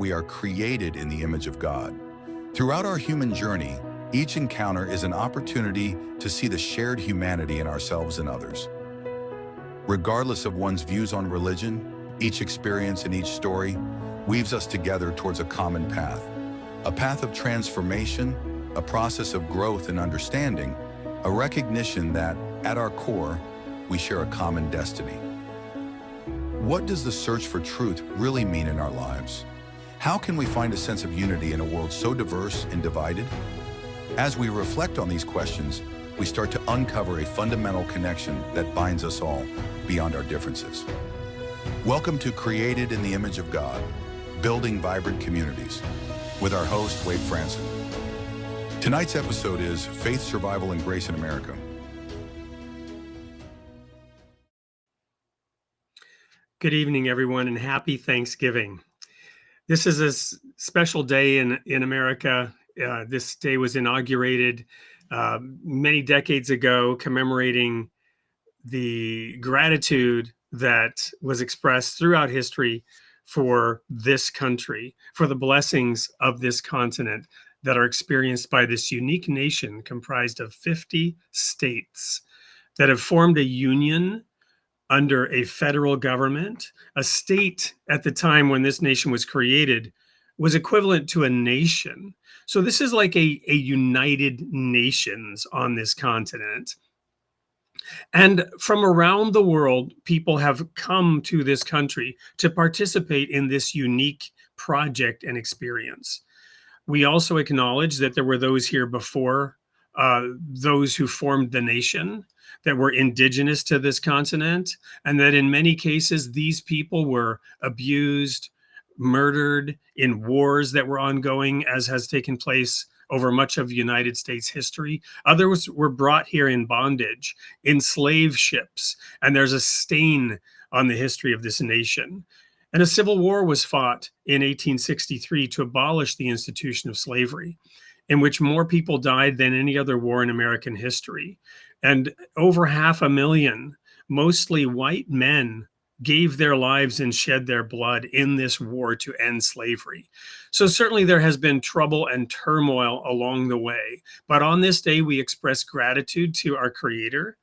we are created in the image of God. Throughout our human journey, each encounter is an opportunity to see the shared humanity in ourselves and others. Regardless of one's views on religion, each experience and each story weaves us together towards a common path. A path of transformation, a process of growth and understanding, a recognition that, at our core, we share a common destiny. What does the search for truth really mean in our lives? How can we find a sense of unity in a world so diverse and divided? As we reflect on these questions, we start to uncover a fundamental connection that binds us all beyond our differences. Welcome to Created in the Image of God, Building Vibrant Communities, with our host, Wade Franson. Tonight's episode is Faith, Survival, and Grace in America. Good evening, everyone, and happy Thanksgiving. This is a special day in America. This day was inaugurated many decades ago, commemorating the gratitude that was expressed throughout history for this country, for the blessings of this continent that are experienced by this unique nation comprised of 50 states that have formed a union under a federal government. A state at the time when this nation was created was equivalent to a nation. So this is like a United Nations on this continent. And from around the world, people have come to this country to participate in this unique project and experience. We also acknowledge that there were those here before those who formed the nation that were indigenous to this continent, and that in many cases, these people were abused, murdered in wars that were ongoing, as has taken place over much of United States history. Others were brought here in bondage, in slave ships, and there's a stain on the history of this nation. And a civil war was fought in 1863 to abolish the institution of slavery, in which more people died than any other war in American history. And over 500,000, mostly white men, gave their lives and shed their blood in this war to end slavery. So certainly there has been trouble and turmoil along the way. But on this day, we express gratitude to our Creator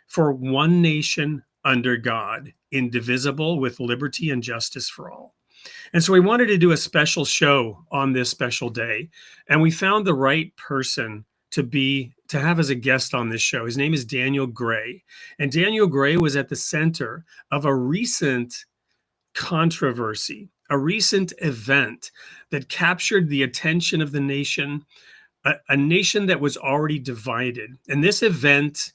for one nation under God, indivisible, with liberty and justice for all. And so we wanted to do a special show on this special day, and we found the right person to have as a guest on this show. His name is Daniel Gray, and Daniel Gray was at the center of a recent controversy, a recent event that captured the attention of the nation, a nation that was already divided. And this event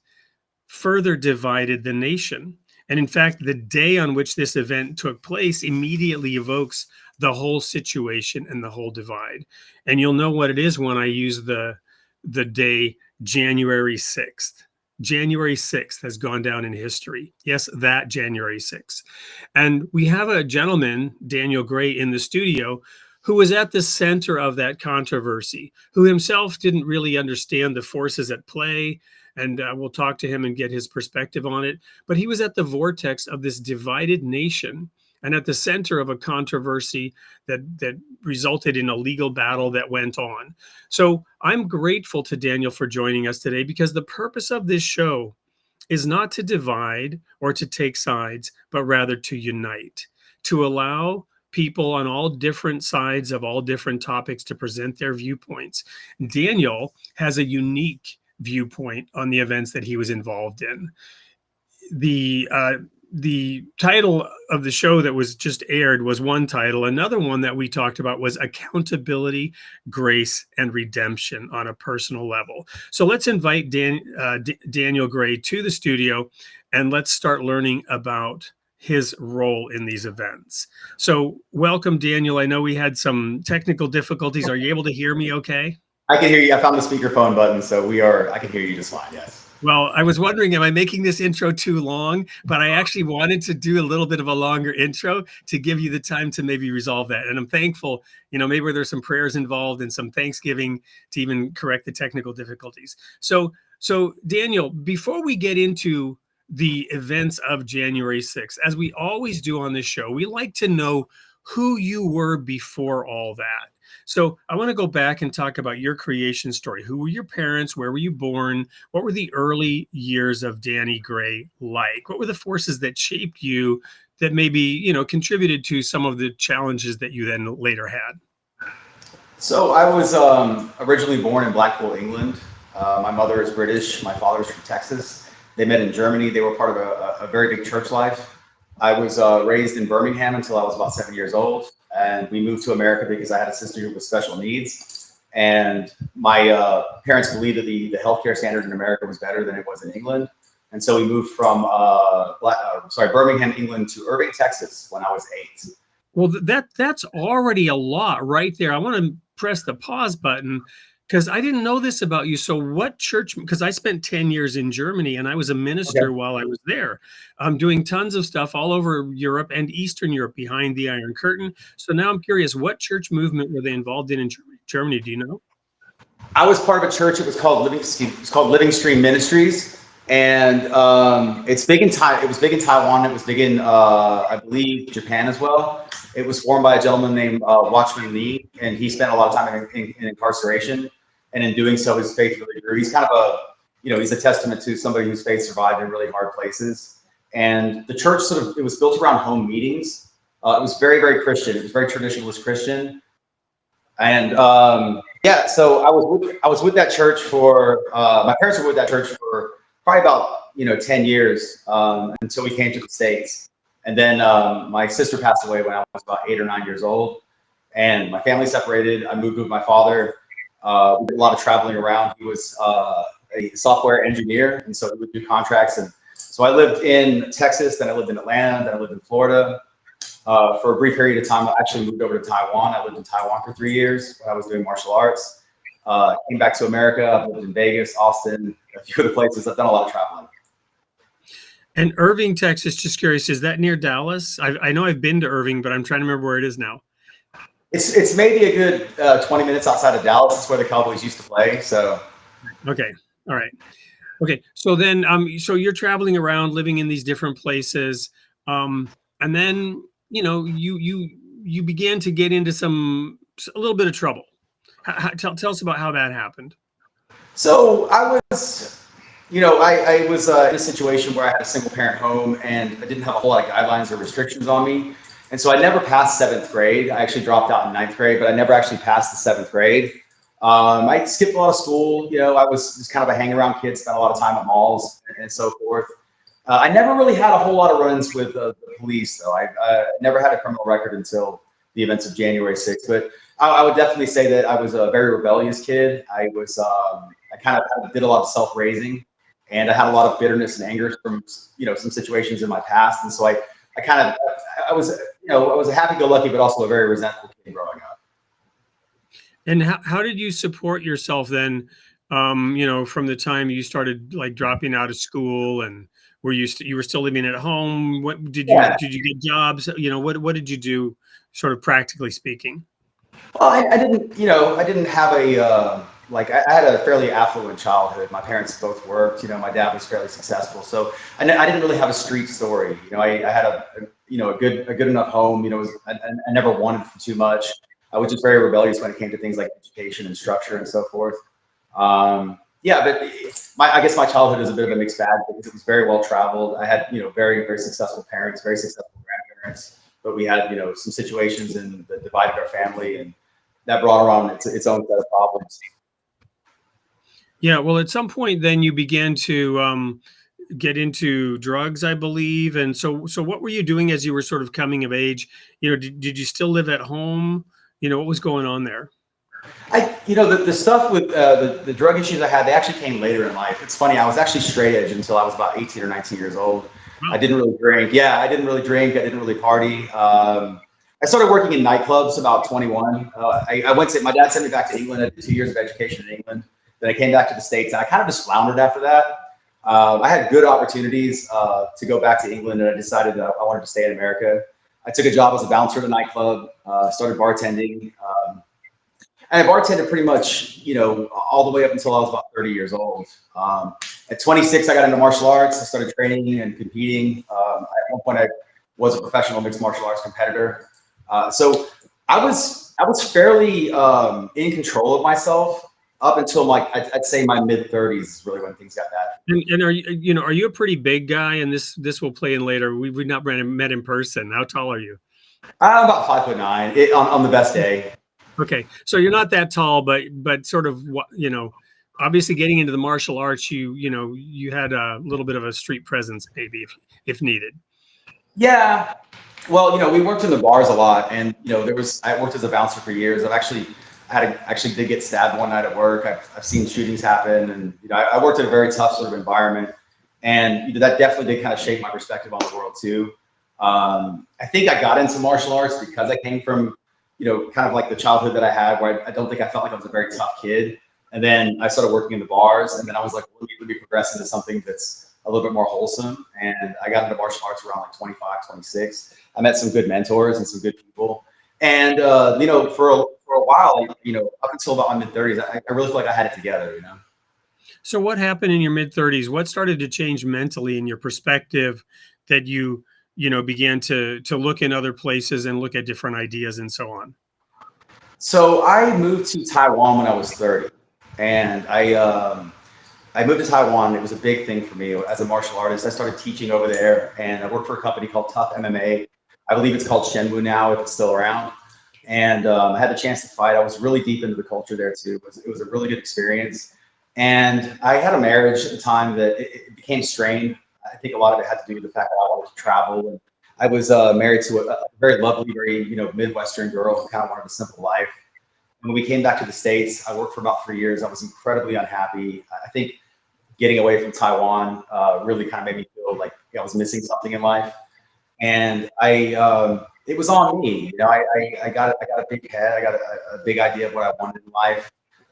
further divided the nation. And in fact, the day on which this event took place immediately evokes the whole situation and the whole divide. And you'll know what it is when I use the day January 6th. January 6th has gone down in history. Yes, that January 6th. And we have a gentleman, Daniel Gray, in the studio who was at the center of that controversy, who himself didn't really understand the forces at play. And we'll talk to him and get his perspective on it. But he was at the vortex of this divided nation and at the center of a controversy that resulted in a legal battle that went on. So I'm grateful to Daniel for joining us today, because the purpose of this show is not to divide or to take sides, but rather to unite, to allow people on all different sides of all different topics to present their viewpoints. Daniel has a unique viewpoint on the events that he was involved in. The title of the show that was just aired was one title. Another one that we talked about was Accountability, Grace, and Redemption on a Personal Level. So let's invite Daniel Gray to the studio, and let's start learning about his role in these events. So welcome, Daniel. I know we had some technical difficulties. Are you able to hear me okay? I can hear you. I found the speakerphone button, so I can hear you just fine, yes. Well, I was wondering, am I making this intro too long? But I actually wanted to do a little bit of a longer intro to give you the time to maybe resolve that. And I'm thankful, maybe there's some prayers involved and some thanksgiving to even correct the technical difficulties. So Daniel, before we get into the events of January 6th, as we always do on this show, we like to know who you were before all that. So I want to go back and talk about your creation story. Who were your parents? Where were you born? What were the early years of Danny Gray like? What were the forces that shaped you that maybe, contributed to some of the challenges that you then later had? So I was originally born in Blackpool, England. My mother is British. My father is from Texas. They met in Germany. They were part of a very big church life. I was raised in Birmingham until I was about 7 years old. And we moved to America because I had a sister with special needs. And my parents believed that the healthcare standard in America was better than it was in England. And so we moved from Birmingham, England to Irving, Texas when I was 8. Well, that's already a lot right there. I want to press the pause button because I didn't know this about you. So what church, because I spent 10 years in Germany and I was a minister while I was there, doing tons of stuff all over Europe and Eastern Europe behind the Iron Curtain. So now I'm curious, what church movement were they involved in Germany? Do you know? I was part of a church. It was called Restream Ministries. And it's big in It was big in Taiwan. It was big in, I believe, Japan as well. It was formed by a gentleman named Watchman Nee, and he spent a lot of time in incarceration. And in doing so, his faith really grew. He's kind of he's a testament to somebody whose faith survived in really hard places. And the church it was built around home meetings. It was very, very Christian. It was very traditionalist Christian. And so I was with that church for, my parents were with that church for probably about 10 years until we came to the States. And then my sister passed away when I was about 8 or 9 years old, and my family separated. I moved with my father. We did a lot of traveling around. He was a software engineer, and so we would do contracts. And so I lived in Texas, then I lived in Atlanta, then I lived in Florida. For a brief period of time, I actually moved over to Taiwan. I lived in Taiwan for 3 years when I was doing martial arts. Came back to America. I've lived in Vegas, Austin, a few other places. I've done a lot of traveling. And Irving, Texas, just curious, is that near Dallas? I know I've been to Irving, but I'm trying to remember where it is now. It's maybe a good 20 minutes outside of Dallas. It's where the Cowboys used to play. So. Okay. All right. Okay. So then, so you're traveling around, living in these different places, and then you began to get into a little bit of trouble. Tell us about how that happened. So I was. I was in a situation where I had a single parent home and I didn't have a whole lot of guidelines or restrictions on me. And so I never passed 7th grade. I actually dropped out in 9th grade, but I never actually passed the 7th grade. I skipped a lot of school. I was just kind of a hang around kid, spent a lot of time at malls and so forth. I never really had a whole lot of run-ins with the police, though. I never had a criminal record until the events of January 6th. But I would definitely say that I was a very rebellious kid. I kind of did a lot of self-raising. And I had a lot of bitterness and anger from, some situations in my past. And so I was a happy-go-lucky, but also a very resentful kid growing up. And how did you support yourself then, from the time you started like dropping out of school, and you were still living at home? What did you get jobs? What did you do, sort of practically speaking? Well, I didn't have I had a fairly affluent childhood. My parents both worked. My dad was fairly successful, so I didn't really have a street story. I had a good enough home. I never wanted for too much. I was just very rebellious when it came to things like education and structure and so forth. But I guess my childhood is a bit of a mixed bag because it was very well traveled. I had very, very successful parents, very successful grandparents, but we had some situations that divided our family, and that brought around its own set of problems. Yeah, well, at some point then you began to get into drugs, I believe. And so what were you doing as you were sort of coming of age? Did you still live at home? What was going on there? The stuff with the drug issues I had, they actually came later in life. It's funny, I was actually straight edge until I was about 18 or 19 years old. Wow. I didn't really drink. Yeah, I didn't really drink. I didn't really party. I started working in nightclubs about 21. My dad sent me back to England. I did 2 years of education in England. Then I came back to the States, and I kind of just floundered after that. I had good opportunities to go back to England, and I decided that I wanted to stay in America. I took a job as a bouncer at a nightclub, started bartending, and I bartended pretty much, all the way up until I was about 30 years old. At 26, I got into martial arts. I started training and competing. At one point, I was a professional mixed martial arts competitor. So I was fairly in control of myself up until like I'd say my mid 30s is really when things got bad. And are you, are you a pretty big guy? And this will play in later. We've not met in person. How tall are you? I'm about 5'9" on the best day. Okay, so you're not that tall, but sort of what, obviously getting into the martial arts, you had a little bit of a street presence, maybe if needed. Yeah. Well, we worked in the bars a lot, and I worked as a bouncer for years. Actually did get stabbed one night at work. I've seen shootings happen, and I worked in a very tough sort of environment, and that definitely did kind of shape my perspective on the world too. I think I got into martial arts because I came from, kind of like the childhood that I had, where I don't think I felt like I was a very tough kid. And then I started working in the bars, and then I was like, let me progress into something that's a little bit more wholesome. And I got into martial arts around like 25, 26. I met some good mentors and some good people. And, for a while, up until about my mid 30s, I really feel like I had it together. So what happened in your mid 30s? What started to change mentally in your perspective that you began to look in other places and look at different ideas and so on? So I moved to Taiwan when I was 30, and I moved to Taiwan. It was a big thing for me as a martial artist. I started teaching over there, and I worked for a company called Tough MMA. I believe it's called Shenwu now, if it's still around. And I had the chance to fight. I was really deep into the culture there too. It was a really good experience. And I had a marriage at the time that it became strained. I think a lot of it had to do with the fact that I wanted to travel. And I was married to a very lovely, very Midwestern girl who kind of wanted a simple life. When we came back to the States, I worked for about 3 years. I was incredibly unhappy. I think getting away from Taiwan really kind of made me feel like I was missing something in life. And it was on me. I got a big head. I got a big idea of what I wanted in life.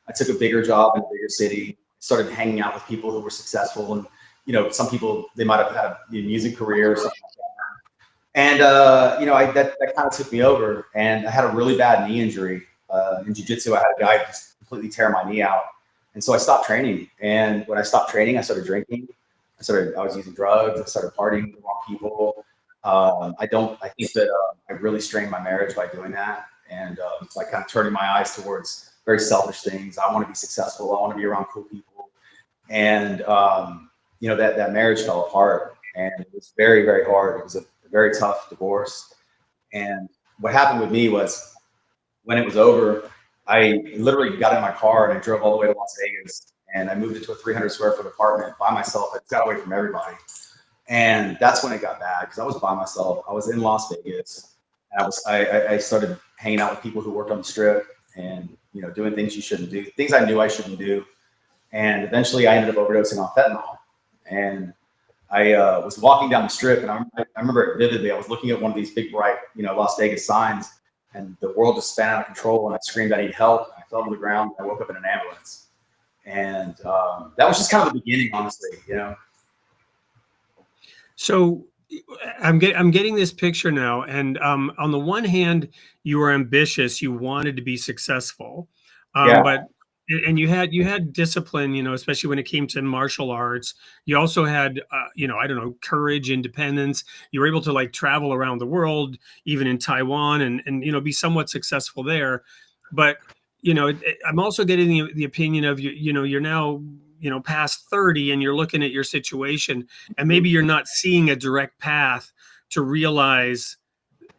I took a bigger job in a bigger city, started hanging out with people who were successful. And, some people, they might have had a music career or something like that. And, that kind of took me over. And I had a really bad knee injury. In jiu-jitsu, I had a guy just completely tear my knee out. And so I stopped training. And when I stopped training, I started drinking. I was using drugs. I started partying with the wrong people. I think that I really strained my marriage by doing that. And by kind of turning my eyes towards very selfish things. I want to be successful. I want to be around cool people. And, that marriage fell apart, and it was very, very hard. It was a very tough divorce. And what happened with me was when it was over, I literally got in my car and I drove all the way to Las Vegas, and I moved into a 300 square foot apartment by myself. I got away from everybody. And that's when it got bad, because I was by myself. I was in Las Vegas, and I started hanging out with people who worked on the strip, and doing things you shouldn't do, things I knew I shouldn't do. And eventually I ended up overdosing on fentanyl. And I was walking down the strip, and I remember it vividly. I was looking at one of these big bright Las Vegas signs, and the world just span out of control, and I screamed I need help. I fell to the ground. I woke up in an ambulance. And that was just kind of the beginning, honestly. So I'm getting this picture now, and on the one hand, you were ambitious, you wanted to be successful, Yeah. but you had discipline, especially when it came to martial arts. You also had I don't know, courage, independence. You were able to like travel around the world, even in Taiwan, and be somewhat successful there. But I'm also getting the opinion of you're now past 30, and you're looking at your situation, and maybe you're not seeing a direct path to realize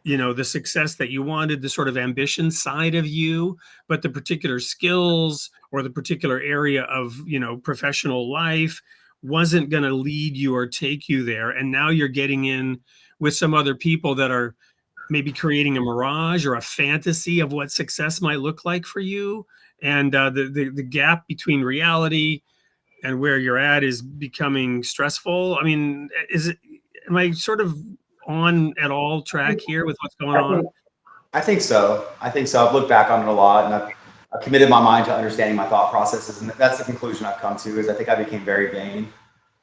the success that you wanted, the sort of ambition side of you, but the particular skills or the particular area of professional life wasn't going to lead you or take you there. And now you're getting in with some other people that are maybe creating a mirage or a fantasy of what success might look like for you, and the gap between reality and where you're at is becoming stressful. I mean, am I sort of on at all track here with what's going on? I think so. I've looked back on it a lot, and I've committed my mind to understanding my thought processes, and that's the conclusion I've come to. Is I think I became very vain,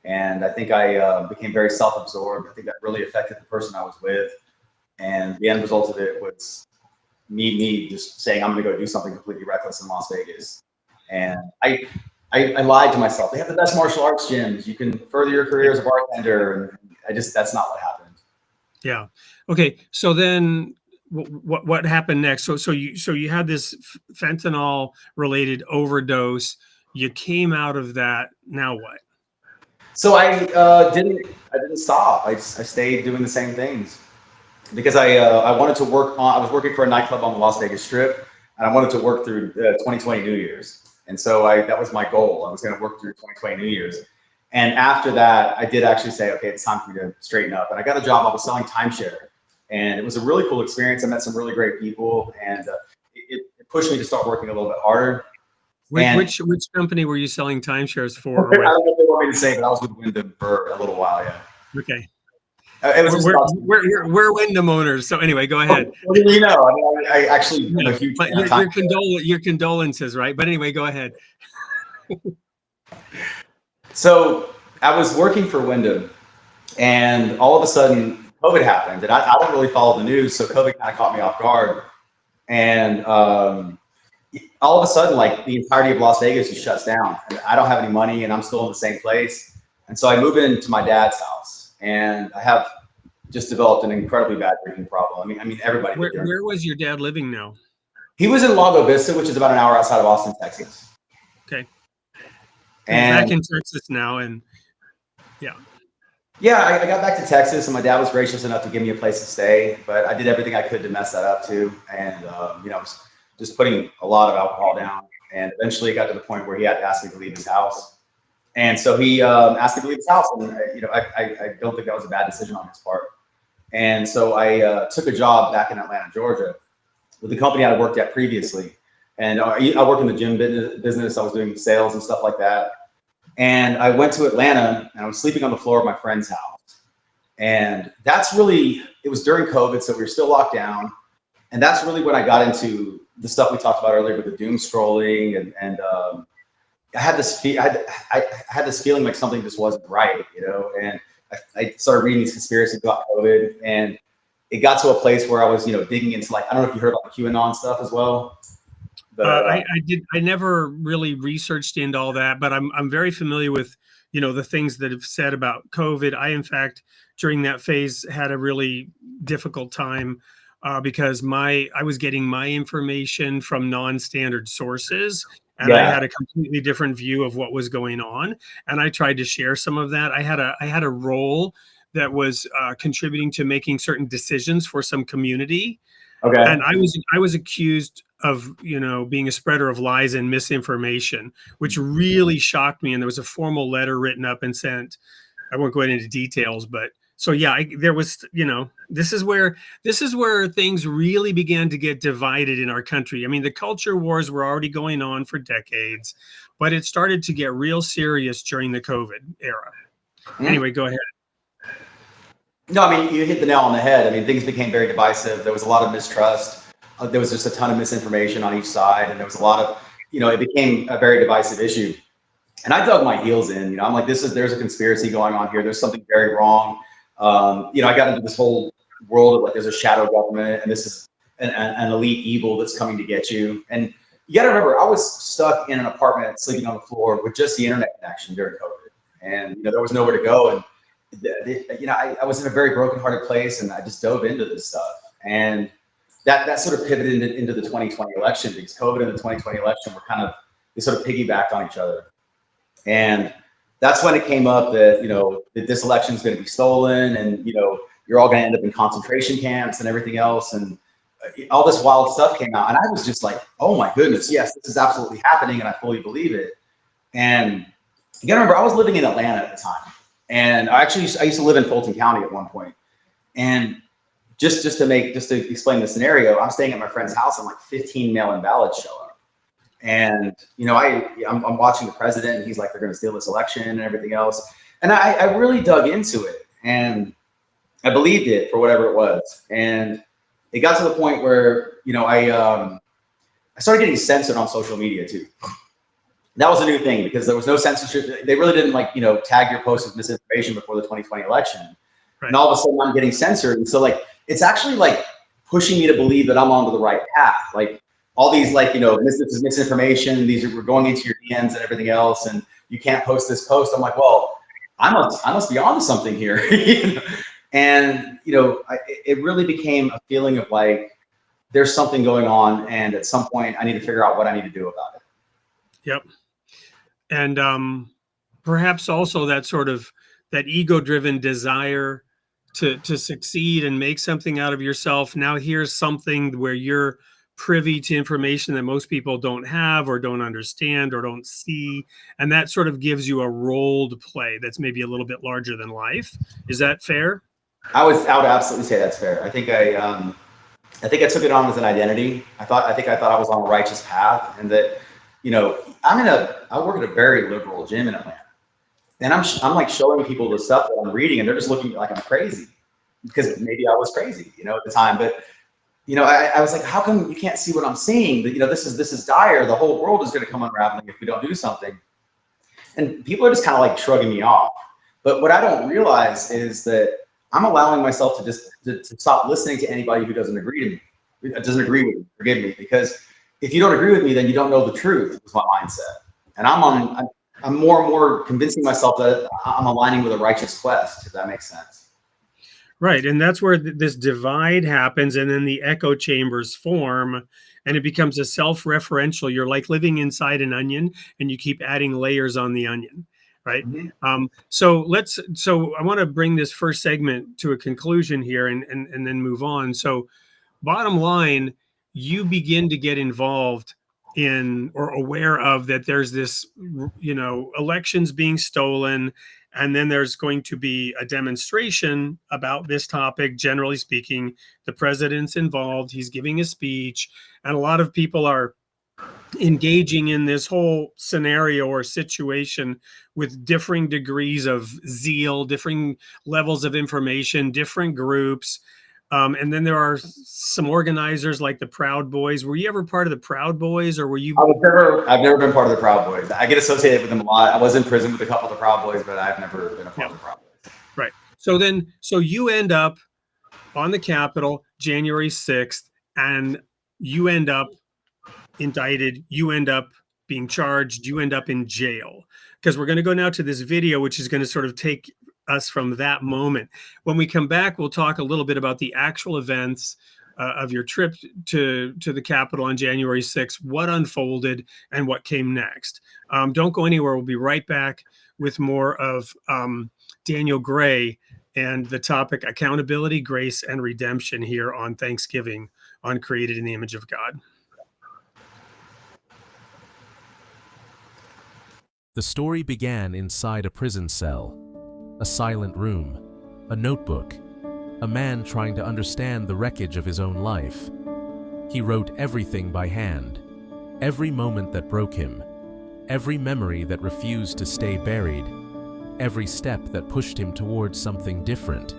and I think I became very self-absorbed. I think that really affected the person I was with, and the end result of it was me just saying I'm going to go do something completely reckless in Las Vegas. And I lied to myself. They have the best martial arts gyms. You can further your career as a bartender, and that's not what happened. Yeah. Okay. So then what happened next? So you had this fentanyl related overdose. You came out of that. Now what? So I didn't stop. I stayed doing the same things because I wanted to work on. I was working for a nightclub on the Las Vegas Strip, and I wanted to work through 2020 New Year's. And so that was my goal. I was going to work through 2020 New Year's. And after that, I did actually say, okay, it's time for me to straighten up. And I got a job. I was selling timeshare, and it was a really cool experience. I met some really great people, and it pushed me to start working a little bit harder. Which company were you selling timeshares for? I don't know if they want me to say, but I was with Wyndham for a little while. Yeah. Okay. It was we're Wyndham owners. So anyway, go ahead. What do you know? I mean, I actually am a huge fan of your condolences, right? But anyway, go ahead. So I was working for Wyndham, and all of a sudden COVID happened, and I don't really follow the news, so COVID kind of caught me off guard. And all of a sudden, like the entirety of Las Vegas just shuts down, and I don't have any money, and I'm still in the same place. And so I moved into my dad's house, and I have just developed an incredibly bad drinking problem. I mean, everybody. Where was your dad living now? He was in Lago Vista, which is about an hour outside of Austin, Texas. Okay. And back in Texas now, and yeah. Yeah, I got back to Texas, and my dad was gracious enough to give me a place to stay, but I did everything I could to mess that up too. And I was just putting a lot of alcohol down, and eventually it got to the point where he had to ask me to leave his house. And so he asked me to leave his house, and I don't think that was a bad decision on his part. And so I took a job back in Atlanta, Georgia, with the company I worked at previously. And I worked in the gym business. I was doing sales and stuff like that. And I went to Atlanta, and I was sleeping on the floor of my friend's house. And it was during COVID, so we were still locked down. And that's really when I got into the stuff we talked about earlier with the doom scrolling. And I had this feeling like something just wasn't right, and I started reading these conspiracies about COVID, and it got to a place where I was, digging into, like, I don't know if you heard about the QAnon stuff as well. But, I did. I never really researched into all that, but I'm very familiar with, the things that have said about COVID. I, in fact, during that phase had a really difficult time because I was getting my information from non-standard sources, and I had a completely different view of what was going on. And I tried to share some of that. I had a role that was contributing to making certain decisions for some community. Okay. And I was accused of, being a spreader of lies and misinformation, which really shocked me. And there was a formal letter written up and sent. I won't go into details, but so yeah, there was, this is where things really began to get divided in our country. I mean, the culture wars were already going on for decades, but it started to get real serious during the COVID era. Anyway, go ahead. No, I mean, you hit the nail on the head. I mean, things became very divisive. There was a lot of mistrust. There was just a ton of misinformation on each side, and there was a lot of, it became a very divisive issue. And I dug my heels in. I'm like, there's a conspiracy going on here. There's something very wrong. I got into this whole world of, like, there's a shadow government, and this is an elite evil that's coming to get you. And you got to remember, I was stuck in an apartment, sleeping on the floor with just the internet connection during COVID, and there was nowhere to go. And I was in a very brokenhearted place, and I just dove into this stuff. And that sort of pivoted into the 2020 election, because COVID and the 2020 election were they sort of piggybacked on each other. And that's when it came up that, that this election is going to be stolen, and, you're all going to end up in concentration camps and everything else. And all this wild stuff came out. And I was just like, oh my goodness, yes, this is absolutely happening. And I fully believe it. And you got to remember, I was living in Atlanta at the time. And I used to live in Fulton County at one point. And just to explain the scenario, I'm staying at my friend's house, and like 15 mail-in ballots show up. And, I'm watching the president, and he's like, they're going to steal this election and everything else. And I really dug into it, and I believed it for whatever it was. And it got to the point where, I started getting censored on social media too. That was a new thing, because there was no censorship. They really didn't tag your post with misinformation before the 2020 election. Right. And all of a sudden I'm getting censored. And so it's actually pushing me to believe that I'm on the right path. Like all these this is misinformation. We're going into your DMs and everything else, and you can't post this post. I'm like, well, I must be onto something here. And it really became a feeling of like, there's something going on, and at some point I need to figure out what I need to do about it. Yep. And perhaps also that sort of that ego-driven desire to succeed and make something out of yourself. Now here's something where you're privy to information that most people don't have or don't understand or don't see, and that sort of gives you a role to play that's maybe a little bit larger than life. Is that fair? I would absolutely say that's fair. I think I took it on as an identity. I thought I was on a righteous path, and that, you know, I work at a very liberal gym in Atlanta, and I'm like showing people the stuff that I'm reading, and they're just looking like I'm crazy, because maybe I was crazy, you know, at the time. But, you know, I was like, how come you can't see what I'm seeing? That, you know, this is dire. The whole world is going to come unraveling if we don't do something. And people are just kind of like shrugging me off. But what I don't realize is that I'm allowing myself to just to stop listening to anybody who doesn't agree with me. Forgive me, because if you don't agree with me, then you don't know the truth. Is my mindset, and I'm more and more convincing myself that I'm aligning with a righteous quest. If that makes sense. Right, and that's where this divide happens, and then the echo chambers form, and it becomes a self-referential. You're like living inside an onion, and you keep adding layers on the onion. Right. Mm-hmm. So I want to bring this first segment to a conclusion here and then move on. So bottom line, you begin to get involved in or aware of that there's this, you know, elections being stolen, and then there's going to be a demonstration about this topic. Generally speaking, the president's involved, he's giving a speech, and a lot of people are engaging in this whole scenario or situation with differing degrees of zeal, differing levels of information, different groups. And then there are some organizers like the Proud Boys. Were you ever part of the Proud Boys, or were you? I've never been part of the Proud Boys. I get associated with them a lot. I was in prison with a couple of the Proud Boys, but I've never been a part of the Proud Boys. Right. So you end up on the Capitol January 6th, and you end up indicted, you end up being charged, you end up in jail. Because we're going to go now to this video, which is going to sort of take us from that moment. When we come back, we'll talk a little bit about the actual events of your trip to the Capitol on January 6th, what unfolded and what came next. Don't go anywhere. We'll be right back with more of Daniel Gray and the topic accountability, grace, and redemption here on Thanksgiving on Created in the Image of God. The story began inside a prison cell, a silent room, a notebook, a man trying to understand the wreckage of his own life. He wrote everything by hand, every moment that broke him, every memory that refused to stay buried, every step that pushed him towards something different.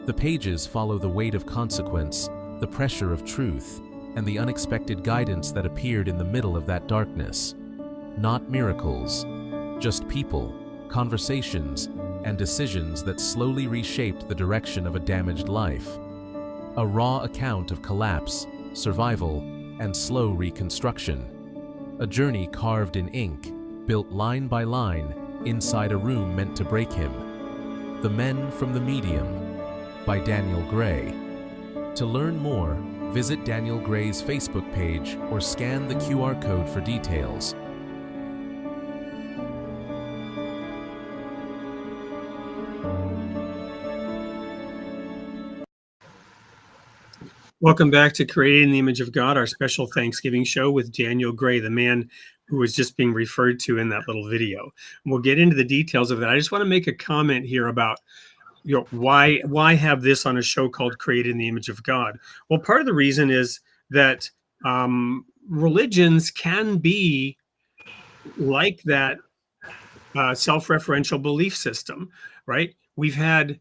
The pages follow the weight of consequence, the pressure of truth, and the unexpected guidance that appeared in the middle of that darkness. Not miracles, just people, conversations, and decisions that slowly reshaped the direction of a damaged life. A raw account of collapse, survival, and slow reconstruction. A journey carved in ink, built line by line, inside a room meant to break him. The Men from the Medium, by Daniel Gray. To learn more, visit Daniel Gray's Facebook page or scan the QR code for details. Welcome back to Created in the Image of God, our special Thanksgiving show with Daniel Gray, the man who was just being referred to in that little video. And we'll get into the details of that. I just want to make a comment here about, you know, why have this on a show called Created in the Image of God? Well, part of the reason is that religions can be like that self-referential belief system, right? We've had,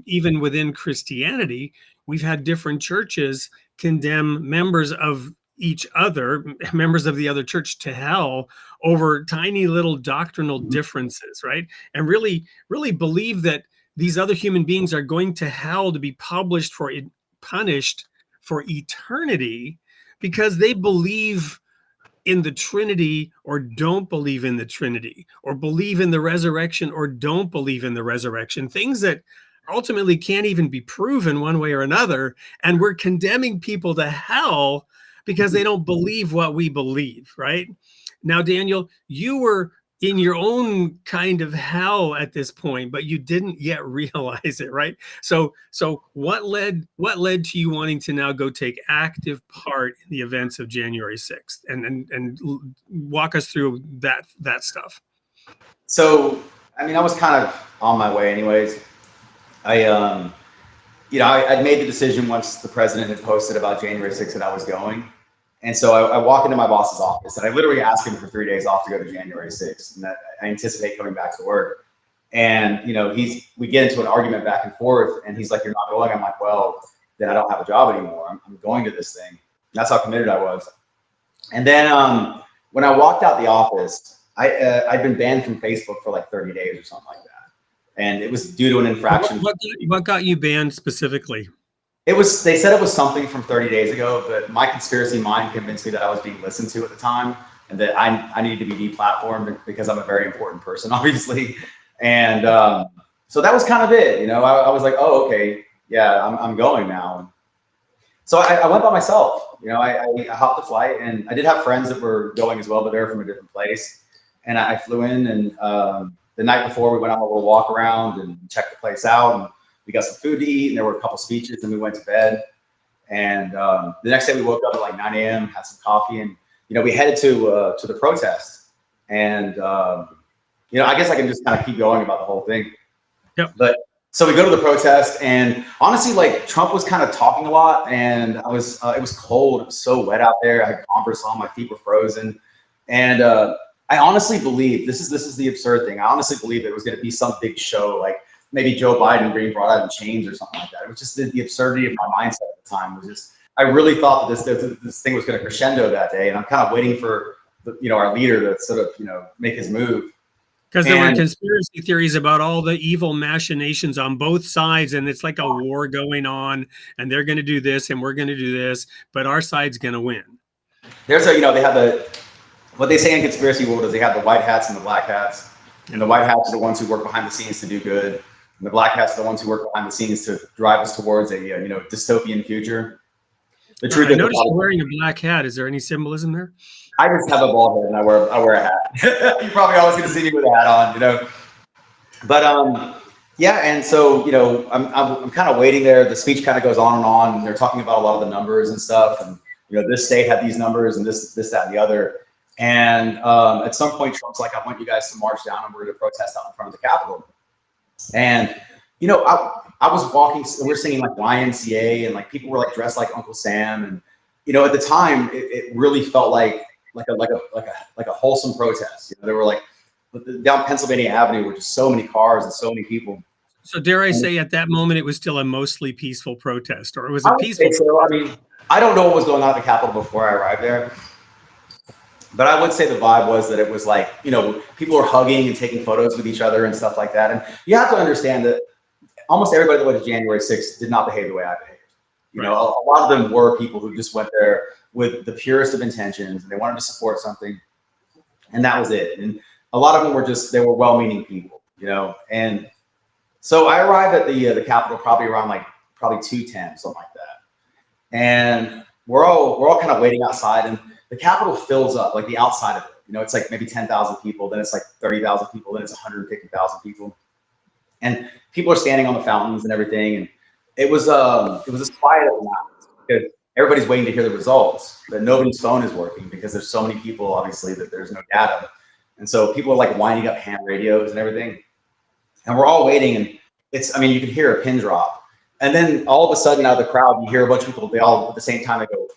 even within Christianity, we've had different churches condemn members of each other, members of the other church, to hell over tiny little doctrinal differences, right? And really believe that these other human beings are going to hell to be punished for eternity because they believe in the Trinity or don't believe in the Trinity, or believe in the resurrection or don't believe in the resurrection. Things that ultimately can't even be proven one way or another. And we're condemning people to hell because they don't believe what we believe, right? Now, Daniel, you were in your own kind of hell at this point, but you didn't yet realize it, right? So what led to you wanting to now go take active part in the events of January 6th, and walk us through that stuff? So, I mean, I was kind of on my way anyways. I'd made the decision once the president had posted about January 6th that I was going. And so I walk into my boss's office and I literally ask him for 3 days off to go to January 6th. And that I anticipate coming back to work. And, we get into an argument back and forth and he's like, "You're not going." I'm like, "Well, then I don't have a job anymore. I'm going to this thing." That's how committed I was. And then when I walked out the office, I'd been banned from Facebook for like 30 days or something like that. And it was due to an infraction. What got you banned specifically? They said it was something from 30 days ago, but my conspiracy mind convinced me that I was being listened to at the time and that I needed to be deplatformed because I'm a very important person, obviously. And so that was kind of it. I was like, "Oh, okay, yeah, I'm going now." So I went by myself. I hopped the flight and I did have friends that were going as well, but they were from a different place. And I flew in and the night before we went on a little walk around and checked the place out. And we got some food to eat, and there were a couple speeches, and we went to bed. And the next day we woke up at like 9 a.m., had some coffee, and we headed to the protest. And I guess I can just kind of keep going about the whole thing. Yep. But so we go to the protest, and honestly, like Trump was kind of talking a lot, and it was cold, it was so wet out there. I had Converse on, my feet were frozen, and I honestly believe this is the absurd thing. I honestly believe it was going to be some big show, like maybe Joe Biden being brought out in chains or something like that. It was just the absurdity of my mindset at the time was just, I really thought that this thing was going to crescendo that day. And I'm kind of waiting for our leader to sort of, make his move. Because there were conspiracy theories about all the evil machinations on both sides. And it's like a war going on and they're going to do this and we're going to do this, but our side's going to win. They have what they say in conspiracy world is they have the white hats and the black hats. And the white hats are the ones who work behind the scenes to do good. And the black hats are the ones who work behind the scenes to drive us towards a dystopian future. The truth I noticed you're wearing a black hat. Is there any symbolism there? I just have a bald head and I wear a hat. You're probably always going to see me with a hat on, But yeah, and so I'm kind of waiting there. The speech kind of goes on, and they're talking about a lot of the numbers and stuff, and this state had these numbers and this, that, and the other. And at some point, Trump's like, "I want you guys to march down and we're going to protest out in front of the Capitol." And, I was walking, we're singing like YMCA and like people were like dressed like Uncle Sam. And, at the time it really felt like a wholesome protest. There were like down Pennsylvania Avenue were just so many cars and so many people. So dare I say at that moment, it was still a mostly peaceful protest, or was it peaceful? So. I mean, I don't know what was going on at the Capitol before I arrived there. But I would say the vibe was that it was like, people were hugging and taking photos with each other and stuff like that. And you have to understand that almost everybody that went to January 6th did not behave the way I behaved. Right. A lot of them were people who just went there with the purest of intentions and they wanted to support something. And that was it. And a lot of them they were well-meaning people, And so I arrived at the Capitol probably around probably 2:10, something like that. And we're all kind of waiting outside, and the Capitol fills up, like the outside of it. It's like maybe 10,000 people, then it's like 30,000 people, then it's 150,000 people. And people are standing on the fountains and everything. And it was as quiet as mountains because everybody's waiting to hear the results, but nobody's phone is working because there's so many people, obviously, that there's no data. And so people are like winding up ham radios and everything. And we're all waiting, and you can hear a pin drop. And then all of a sudden out of the crowd, you hear a bunch of people, they all at the same time, they go,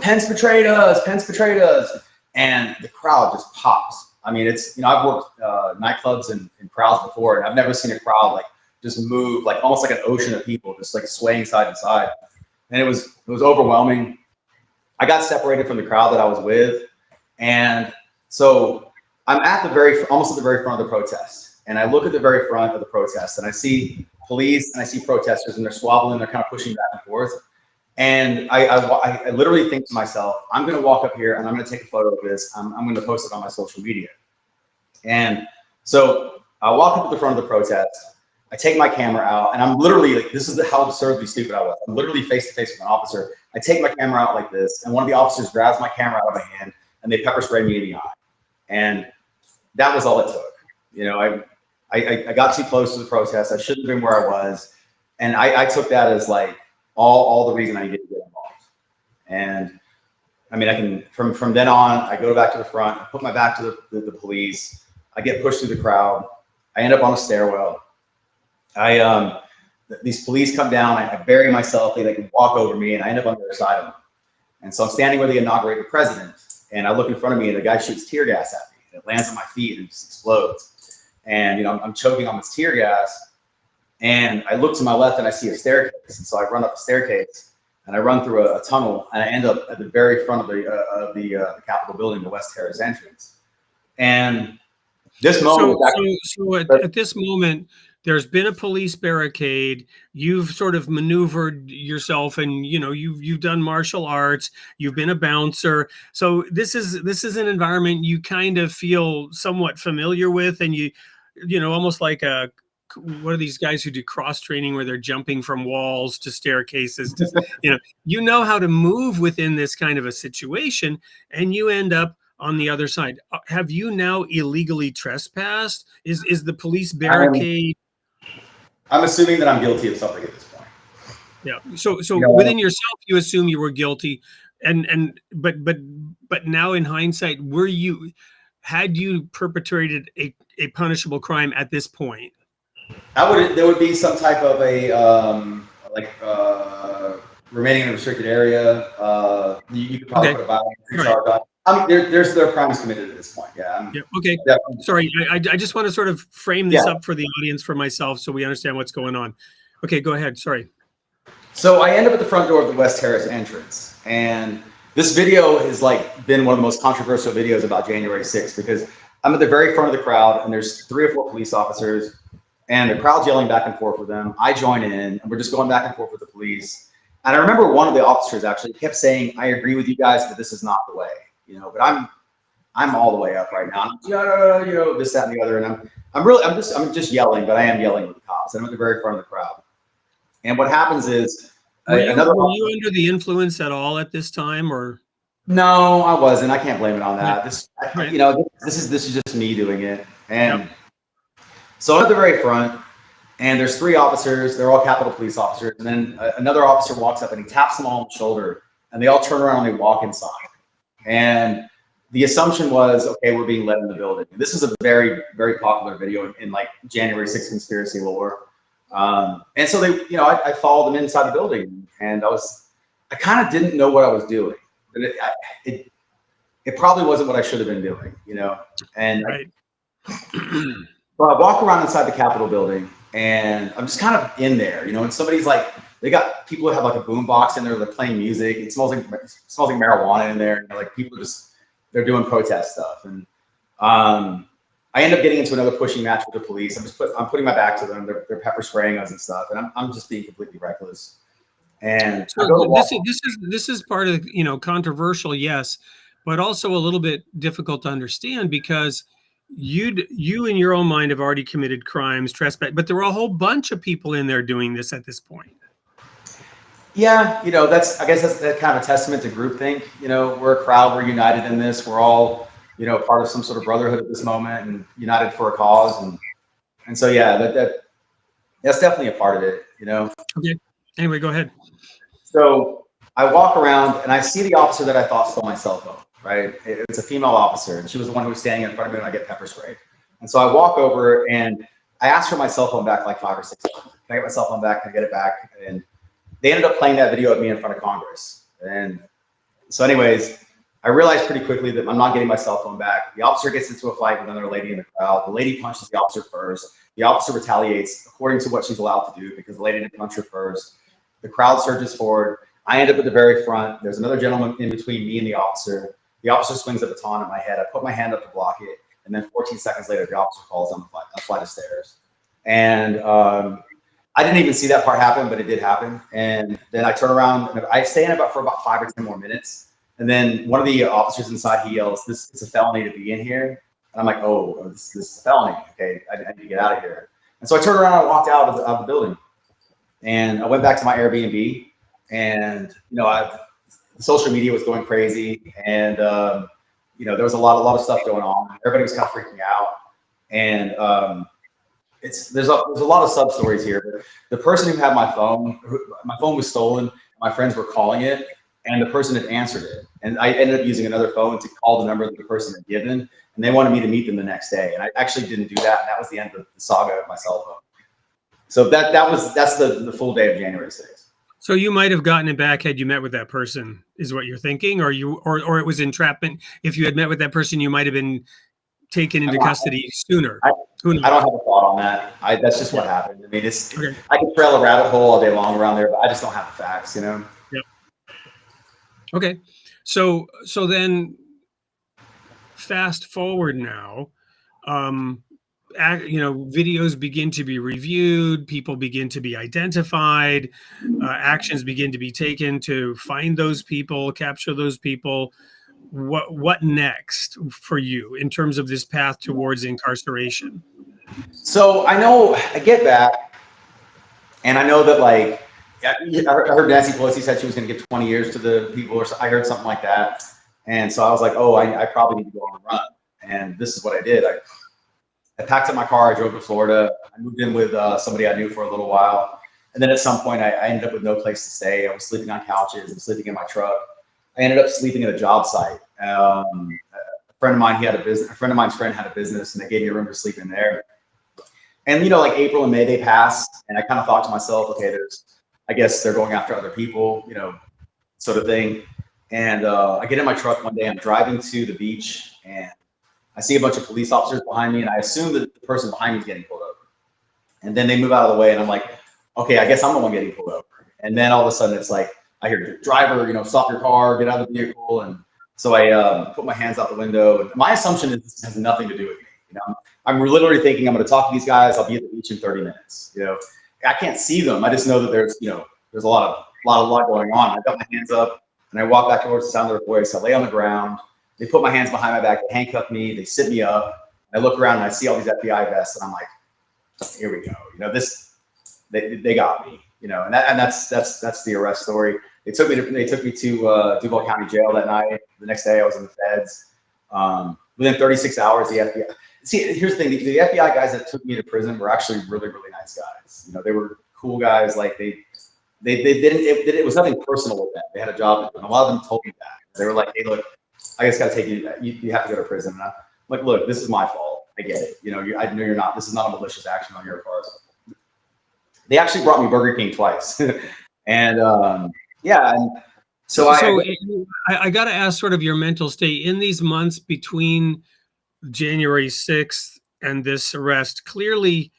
"Pence betrayed us, Pence betrayed us." And the crowd just pops. I've worked nightclubs and crowds before, and I've never seen a crowd like just move, like almost like an ocean of people, just like swaying side to side. And it was overwhelming. I got separated from the crowd that I was with. And so I'm almost at the very front of the protest. And I look at the very front of the protest and I see police and I see protesters, and they're squabbling, they're kind of pushing back and forth. And I literally think to myself, I'm going to walk up here and I'm going to take a photo of this. I'm going to post it on my social media. And so I walk up to the front of the protest. I take my camera out, and I'm literally like, this is how absurdly stupid I was. I'm literally face to face with an officer. I take my camera out like this, and one of the officers grabs my camera out of my hand, and they pepper spray me in the eye. And that was all it took. You know, I got too close to the protest. I shouldn't have been where I was. And I took that as like all the reason I needed to get involved. And I mean, I can, from then on, I go back to the front, I put my back to the police. I get pushed through the crowd. I end up on a stairwell. These police come down, I bury myself, they can walk over me, and I end up on the other side of them. And so I'm standing where they inaugurated the president, and I look in front of me, and the guy shoots tear gas at me, and it lands on my feet and just explodes. And you know, I'm choking on this tear gas, and I look to my left and I see a staircase, and so I run up the staircase, and I run through a tunnel, and I end up at the very front of the Capitol building, the West Terrace entrance. And this moment, so at this moment, there's been a police barricade. You've sort of maneuvered yourself, and you know you've done martial arts. You've been a bouncer, so this is an environment you kind of feel somewhat familiar with, and you know, almost like what are these guys who do cross training where they're jumping from walls to staircases? To, you know how to move within this kind of a situation, and you end up on the other side. Have you now illegally trespassed? Is the police barricade? I'm assuming that I'm guilty of something at this point. Yeah. So within yourself, you assume you were guilty, but now in hindsight, had you perpetrated a punishable crime at this point? There would be some type of a remaining in a restricted area. You could probably put a violent charge on. There are crimes committed at this point. Yeah. Okay. Sorry, I just want to sort of frame this up for the audience, for myself, so we understand what's going on. Okay, go ahead. Sorry. So I end up at the front door of the West Terrace entrance, and this video has like been one of the most controversial videos about January 6th, because I'm at the very front of the crowd, and there's 3 or 4 police officers, and the crowd's yelling back and forth with them. I join in, and we're just going back and forth with the police. And I remember one of the officers actually kept saying, "I agree with you guys, but this is not the way." You know, but I'm all the way up right now. You know, this, that, and the other, and I'm just yelling, but I am yelling with the cops. I'm at the very front of the crowd, and what happens is were you under the influence at all at this time, or? No, I wasn't. I can't blame it on that. You know, this is just me doing it, and so I'm at the very front, and there's 3 officers. They're all Capitol Police officers, and then another officer walks up and he taps them all on the shoulder, and they all turn around and they walk inside. And the assumption was, okay, we're being led in the building. This is a very, very popular video in like January 6th conspiracy lore. And so they, you know, I followed them inside the building, and I kind of didn't know what I was doing. But it probably wasn't what I should have been doing, you know. And so I walk around inside the Capitol building, and I'm just kind of in there, you know, and somebody's like, they got people who have like a boom box in there, they're playing music. It smells like marijuana in there. And like people they're doing protest stuff. And I end up getting into another pushing match with the police. I'm putting my back to them. They're pepper spraying us and stuff. And I'm just being completely reckless. And so this is part of, you know, controversial, yes, but also a little bit difficult to understand, because you in your own mind have already committed crimes, trespass, but there were a whole bunch of people in there doing this at this point. Yeah, you know, I guess that's kind of a testament to groupthink. You know, we're a crowd, we're united in this. We're all, you know, part of some sort of brotherhood at this moment and united for a cause. And so, yeah, that's definitely a part of it, you know. Okay. Anyway, go ahead. So I walk around and I see the officer that I thought stole my cell phone, right? It's a female officer, and she was the one who was standing in front of me when I get pepper sprayed. And so I walk over and I asked for my cell phone back like 5 or 6 times. Can I get my cell phone back? Can I get it back? And they ended up playing that video of me in front of Congress. And so anyways, I realized pretty quickly that I'm not getting my cell phone back. The officer gets into a fight with another lady in the crowd. The lady punches the officer first. The officer retaliates according to what she's allowed to do, because the lady didn't punch her first. The crowd surges forward. I end up at the very front. There's another gentleman in between me and the officer. The officer swings a baton at my head. I put my hand up to block it. And then 14 seconds later, the officer falls down a flight of stairs. And I didn't even see that part happen, but it did happen. And then I turn around and I stay in for about 5 or 10 more minutes. And then one of the officers inside, he yells, "It's a felony to be in here." And I'm like, oh, this is a felony. Okay, I need to get out of here. And so I turned around and walked out of the building, and I went back to my Airbnb, and social media was going crazy, and there was a lot of stuff going on. Everybody was kind of freaking out, and there's a lot of sub stories here. But the person who had my phone was stolen. My friends were calling it, and the person had answered it, and I ended up using another phone to call the number that the person had given, and they wanted me to meet them the next day, and I actually didn't do that. And that was the end of the saga of my cell phone. So that's the full day of January 6th. So you might have gotten it back had you met with that person, is what you're thinking, or it was entrapment. If you had met with that person, you might have been taken into custody sooner. I don't have a thought on that. That's just what happened. I mean, Okay. I can trail a rabbit hole all day long around there, but I just don't have the facts, Yep. Okay. So then fast forward now, videos begin to be reviewed, people begin to be identified, actions begin to be taken to find those people, capture those people. What next for you in terms of this path towards incarceration? So I get back, and I know that I heard Nancy Pelosi said she was going to give 20 years to the people, or I heard something like that. And so I was like, oh, I probably need to go on the run. And this is what I did. I packed up my car, I drove to Florida. I moved in with somebody I knew for a little while. And then at some point I ended up with no place to stay. I was sleeping on couches and sleeping in my truck. I ended up sleeping at a job site. A friend of mine, a friend of mine's friend had a business, and they gave me a room to sleep in there. And April and May, they passed, and I kind of thought to myself, okay, I guess they're going after other people, sort of thing. And I get in my truck one day, I'm driving to the beach, and I see a bunch of police officers behind me, and I assume that the person behind me is getting pulled over. And then they move out of the way, and I'm like, okay, I guess I'm the one getting pulled over. And then all of a sudden it's like, I hear, driver, stop your car, get out of the vehicle. And so I put my hands out the window. And my assumption is this has nothing to do with me. I'm literally thinking I'm going to talk to these guys. I'll be at the beach in 30 minutes. I can't see them. I just know that there's a lot going on. I got my hands up, and I walk back towards the sound of their voice. I lay on the ground. They put my hands behind my back. They handcuff me. They sit me up. I look around and I see all these FBI vests, and I'm like, here we go. They got me. And that's the arrest story. They took me to Duval County Jail that night. The next day I was in the feds. Within 36 hours, the FBI. See, here's the thing: the FBI guys that took me to prison were actually really, really nice guys. They were cool guys. Like they didn't. It was nothing personal with them. They had a job, and a lot of them told me that. They were like, "Hey, look, I just got to take you. You have to go to prison." And I'm like, "Look, this is my fault. I get it. I know you're not. This is not a malicious action on your part." They actually brought me Burger King twice, and so I got to ask sort of your mental state in these months between January 6th and this arrest. Clearly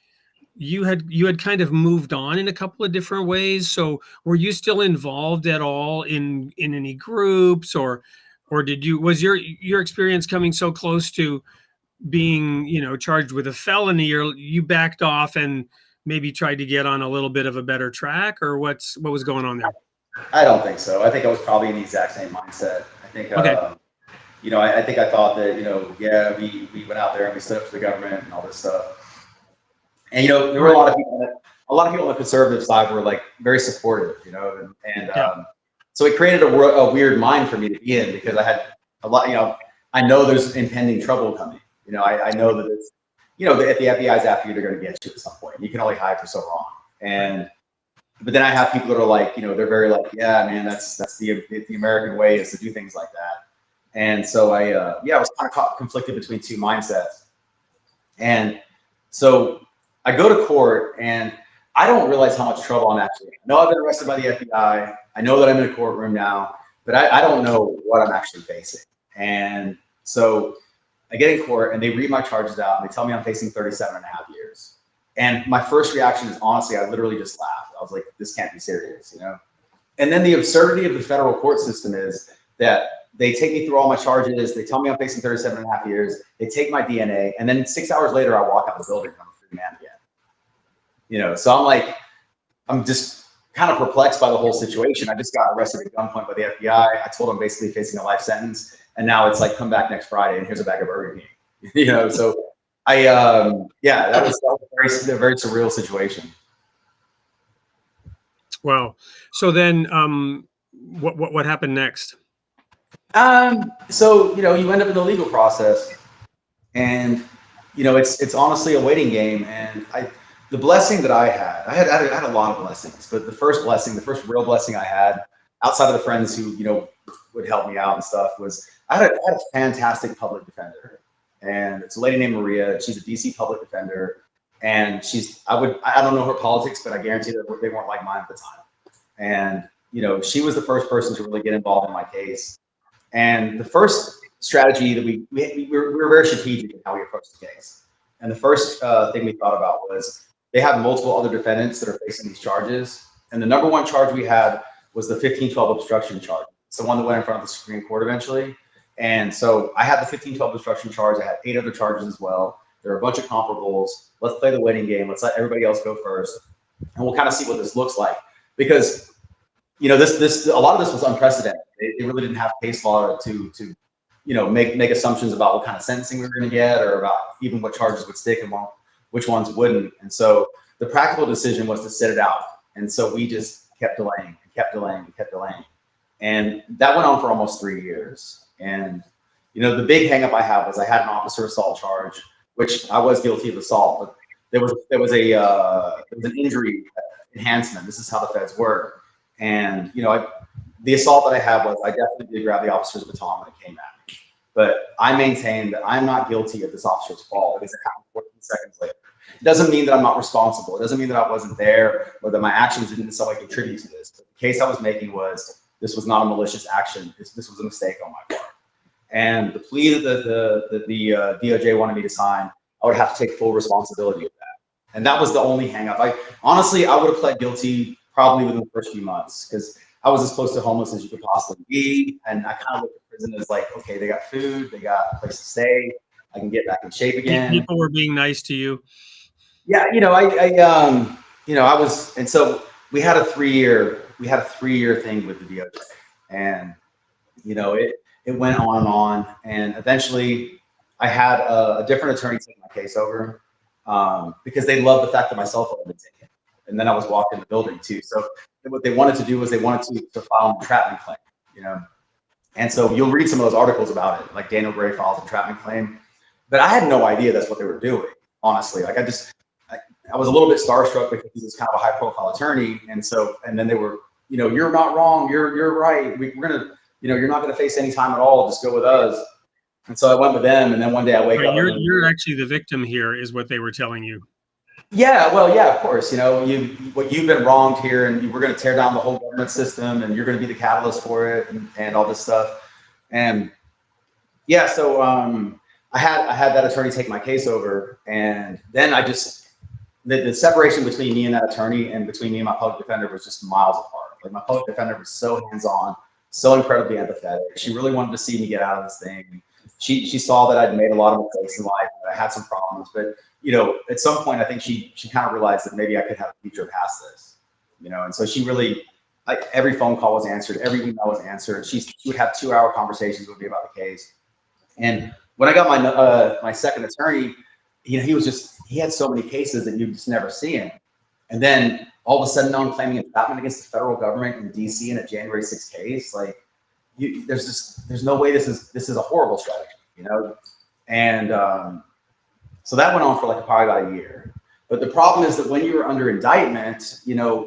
you had kind of moved on in a couple of different ways. So were you still involved at all in any groups, or was your experience coming so close to being, charged with a felony, or you backed off and maybe tried to get on a little bit of a better track, or what was going on there? I don't think so. I think I was probably in the exact same mindset. I think, okay. I think I thought that, we went out there and we stood up to the government and all this stuff. And, there were a lot of people on the conservative side were like very supportive, so it created a weird mind for me to be in, because I had a lot, I know there's impending trouble coming. I know that it's, if the FBI's after you, they're going to get you at some point. You can only hide for so long. But then I have people that are like, they're very like, yeah, man, that's the American way, is to do things like that. And so I was kind of conflicted between two mindsets. And so I go to court, and I don't realize how much trouble I'm actually in. I know I've been arrested by the FBI. I know that I'm in a courtroom now, but I don't know what I'm actually facing. And so I get in court, and they read my charges out, and they tell me I'm facing 37 and a half years. And my first reaction is, honestly, I literally just laughed. I was like, this can't be serious, And then the absurdity of the federal court system is that they take me through all my charges. They tell me I'm facing 37 and a half years. They take my DNA. And then 6 hours later, I walk out of the building and I'm a free man again. So I'm just kind of perplexed by the whole situation. I just got arrested at gunpoint by the FBI. I told them basically facing a life sentence. And now it's like, come back next Friday and here's a bag of Burger King. So Yeah, that was a very surreal situation. Wow. So then, what happened next? So, you end up in the legal process, and, it's honestly a waiting game. And the blessing that I had a lot of blessings, but the first real blessing I had, outside of the friends who, would help me out and stuff, was I had a fantastic public defender. And it's a lady named Maria. She's a DC public defender. And I don't know her politics, but I guarantee that they weren't like mine at the time. And, she was the first person to really get involved in my case. And the first strategy that we were very strategic in how we approached the case. And the first thing we thought about was they have multiple other defendants that are facing these charges. And the number one charge we had was the 1512 obstruction charge. It's the one that went in front of the Supreme Court eventually. And so I had the 1512 obstruction charge. I had 8 other charges as well. There are a bunch of comparables. Let's play the waiting game. Let's let everybody else go first, and we'll kind of see what this looks like. Because this a lot of this was unprecedented. They really didn't have case law to make assumptions about what kind of sentencing we were going to get, or about even what charges would stick and which ones wouldn't. And so the practical decision was to sit it out. And so we just kept delaying and kept delaying and kept delaying. And that went on for almost 3 years. And the big hang up I had was I had an officer assault charge, which I was guilty of assault, but there was an injury enhancement. This is how the feds work. And the assault that I had was I definitely did grab the officer's baton when it came at me. But I maintain that I'm not guilty of this officer's fault because it happened 14 seconds later. It doesn't mean that I'm not responsible. It doesn't mean that I wasn't there or that my actions didn't in some way contribute to this. But the case I was making was this was not a malicious action. This was a mistake on my part. And the plea that the DOJ wanted me to sign, I would have to take full responsibility of that. And that was the only hang up. Honestly, I would have pled guilty probably within the first few months, because I was as close to homeless as you could possibly be. And I kind of looked at prison as like, okay, they got food, they got a place to stay, I can get back in shape again. People were being nice to you. Yeah, I was, and so we had a 3-year thing with the DOJ, and it went on, and eventually I had a different attorney take my case over, because they loved the fact that my cell phone had been taken. And then I was walked in the building too. So what they wanted to do was they wanted to file an entrapment claim, And so you'll read some of those articles about it, like Daniel Gray files an entrapment claim. But I had no idea that's what they were doing, honestly. Like I was a little bit starstruck because he's kind of a high profile attorney. And then they were, you're not wrong, you're right. We're gonna, you're not gonna face any time at all. Just go with us. And so I went with them. And then one day I wake up. You're actually the victim here, is what they were telling you. Yeah, well, yeah, of course. You've been wronged here, and we're going to tear down the whole government system, and you're going to be the catalyst for it, and all this stuff. And yeah, so I had that attorney take my case over, and then the separation between me and that attorney and between me and my public defender was just miles apart. Like my public defender was so hands-on, so incredibly empathetic. She really wanted to see me get out of this thing. She saw that I'd made a lot of mistakes in life, that I had some problems, but at some point, I think she kind of realized that maybe I could have a future past this, and so she really, every phone call was answered, every email was answered. She would have 2-hour conversations with me about the case. And when I got my second attorney, he had so many cases that you just never see him. And then all of a sudden, now I'm claiming entrapment against the federal government in DC in a January 6th case. Like, there's no way this is a horrible strategy, and so that went on for probably about a year. But the problem is that when you're under indictment,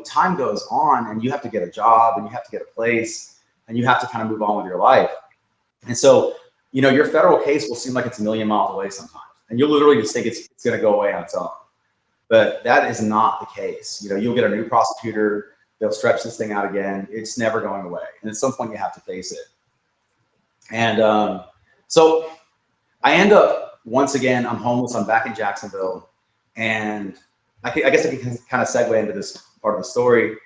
time goes on, and you have to get a job, and you have to get a place, and you have to kind of move on with your life. And so, your federal case will seem like it's a million miles away sometimes, and you'll literally just think it's going to go away on its own. But that is not the case. You'll get a new prosecutor, they'll stretch this thing out again. It's never going away, and at some point you have to face it. And so I end up, once again, I'm homeless. I'm back in Jacksonville, and I guess I can kind of segue into this part of the story.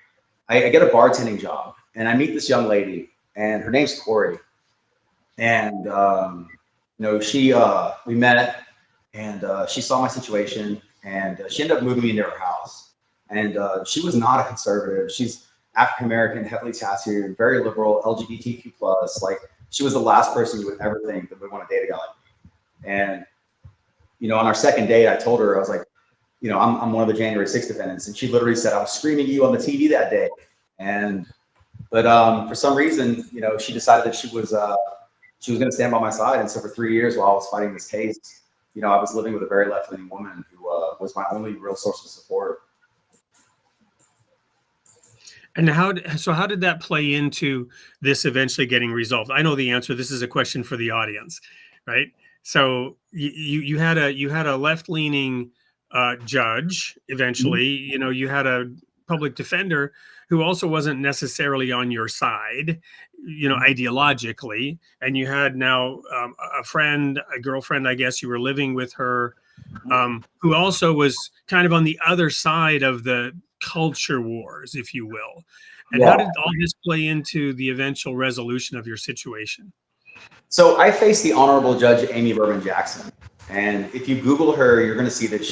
I get a bartending job, and I meet this young lady, and her name's Corey. And we met, and she saw my situation, and she ended up moving me into her house. And she was not a conservative. She's African American, heavily tattooed, very liberal, LGBTQ+. Like, she was the last person you would ever think that would want to date a guy like me. And on our second date, I told her, I was like, I'm one of the January 6th defendants. And she literally said, I was screaming at you on the TV that day. But for some reason, she decided that she was going to stand by my side. And so for 3 years while I was fighting this case, I was living with a very left-leaning woman who was my only real source of support. And how did that play into this eventually getting resolved? I know the answer. This is a question for the audience, right? So you had a left-leaning judge eventually. You had a public defender who also wasn't necessarily on your side, ideologically, and you had now a girlfriend, I guess you were living with her, who also was kind of on the other side of the culture wars, if you will. And how did all this play into the eventual resolution of your situation? So I faced the Honorable Judge Amy Berman Jackson. And if you Google her, you're going to see that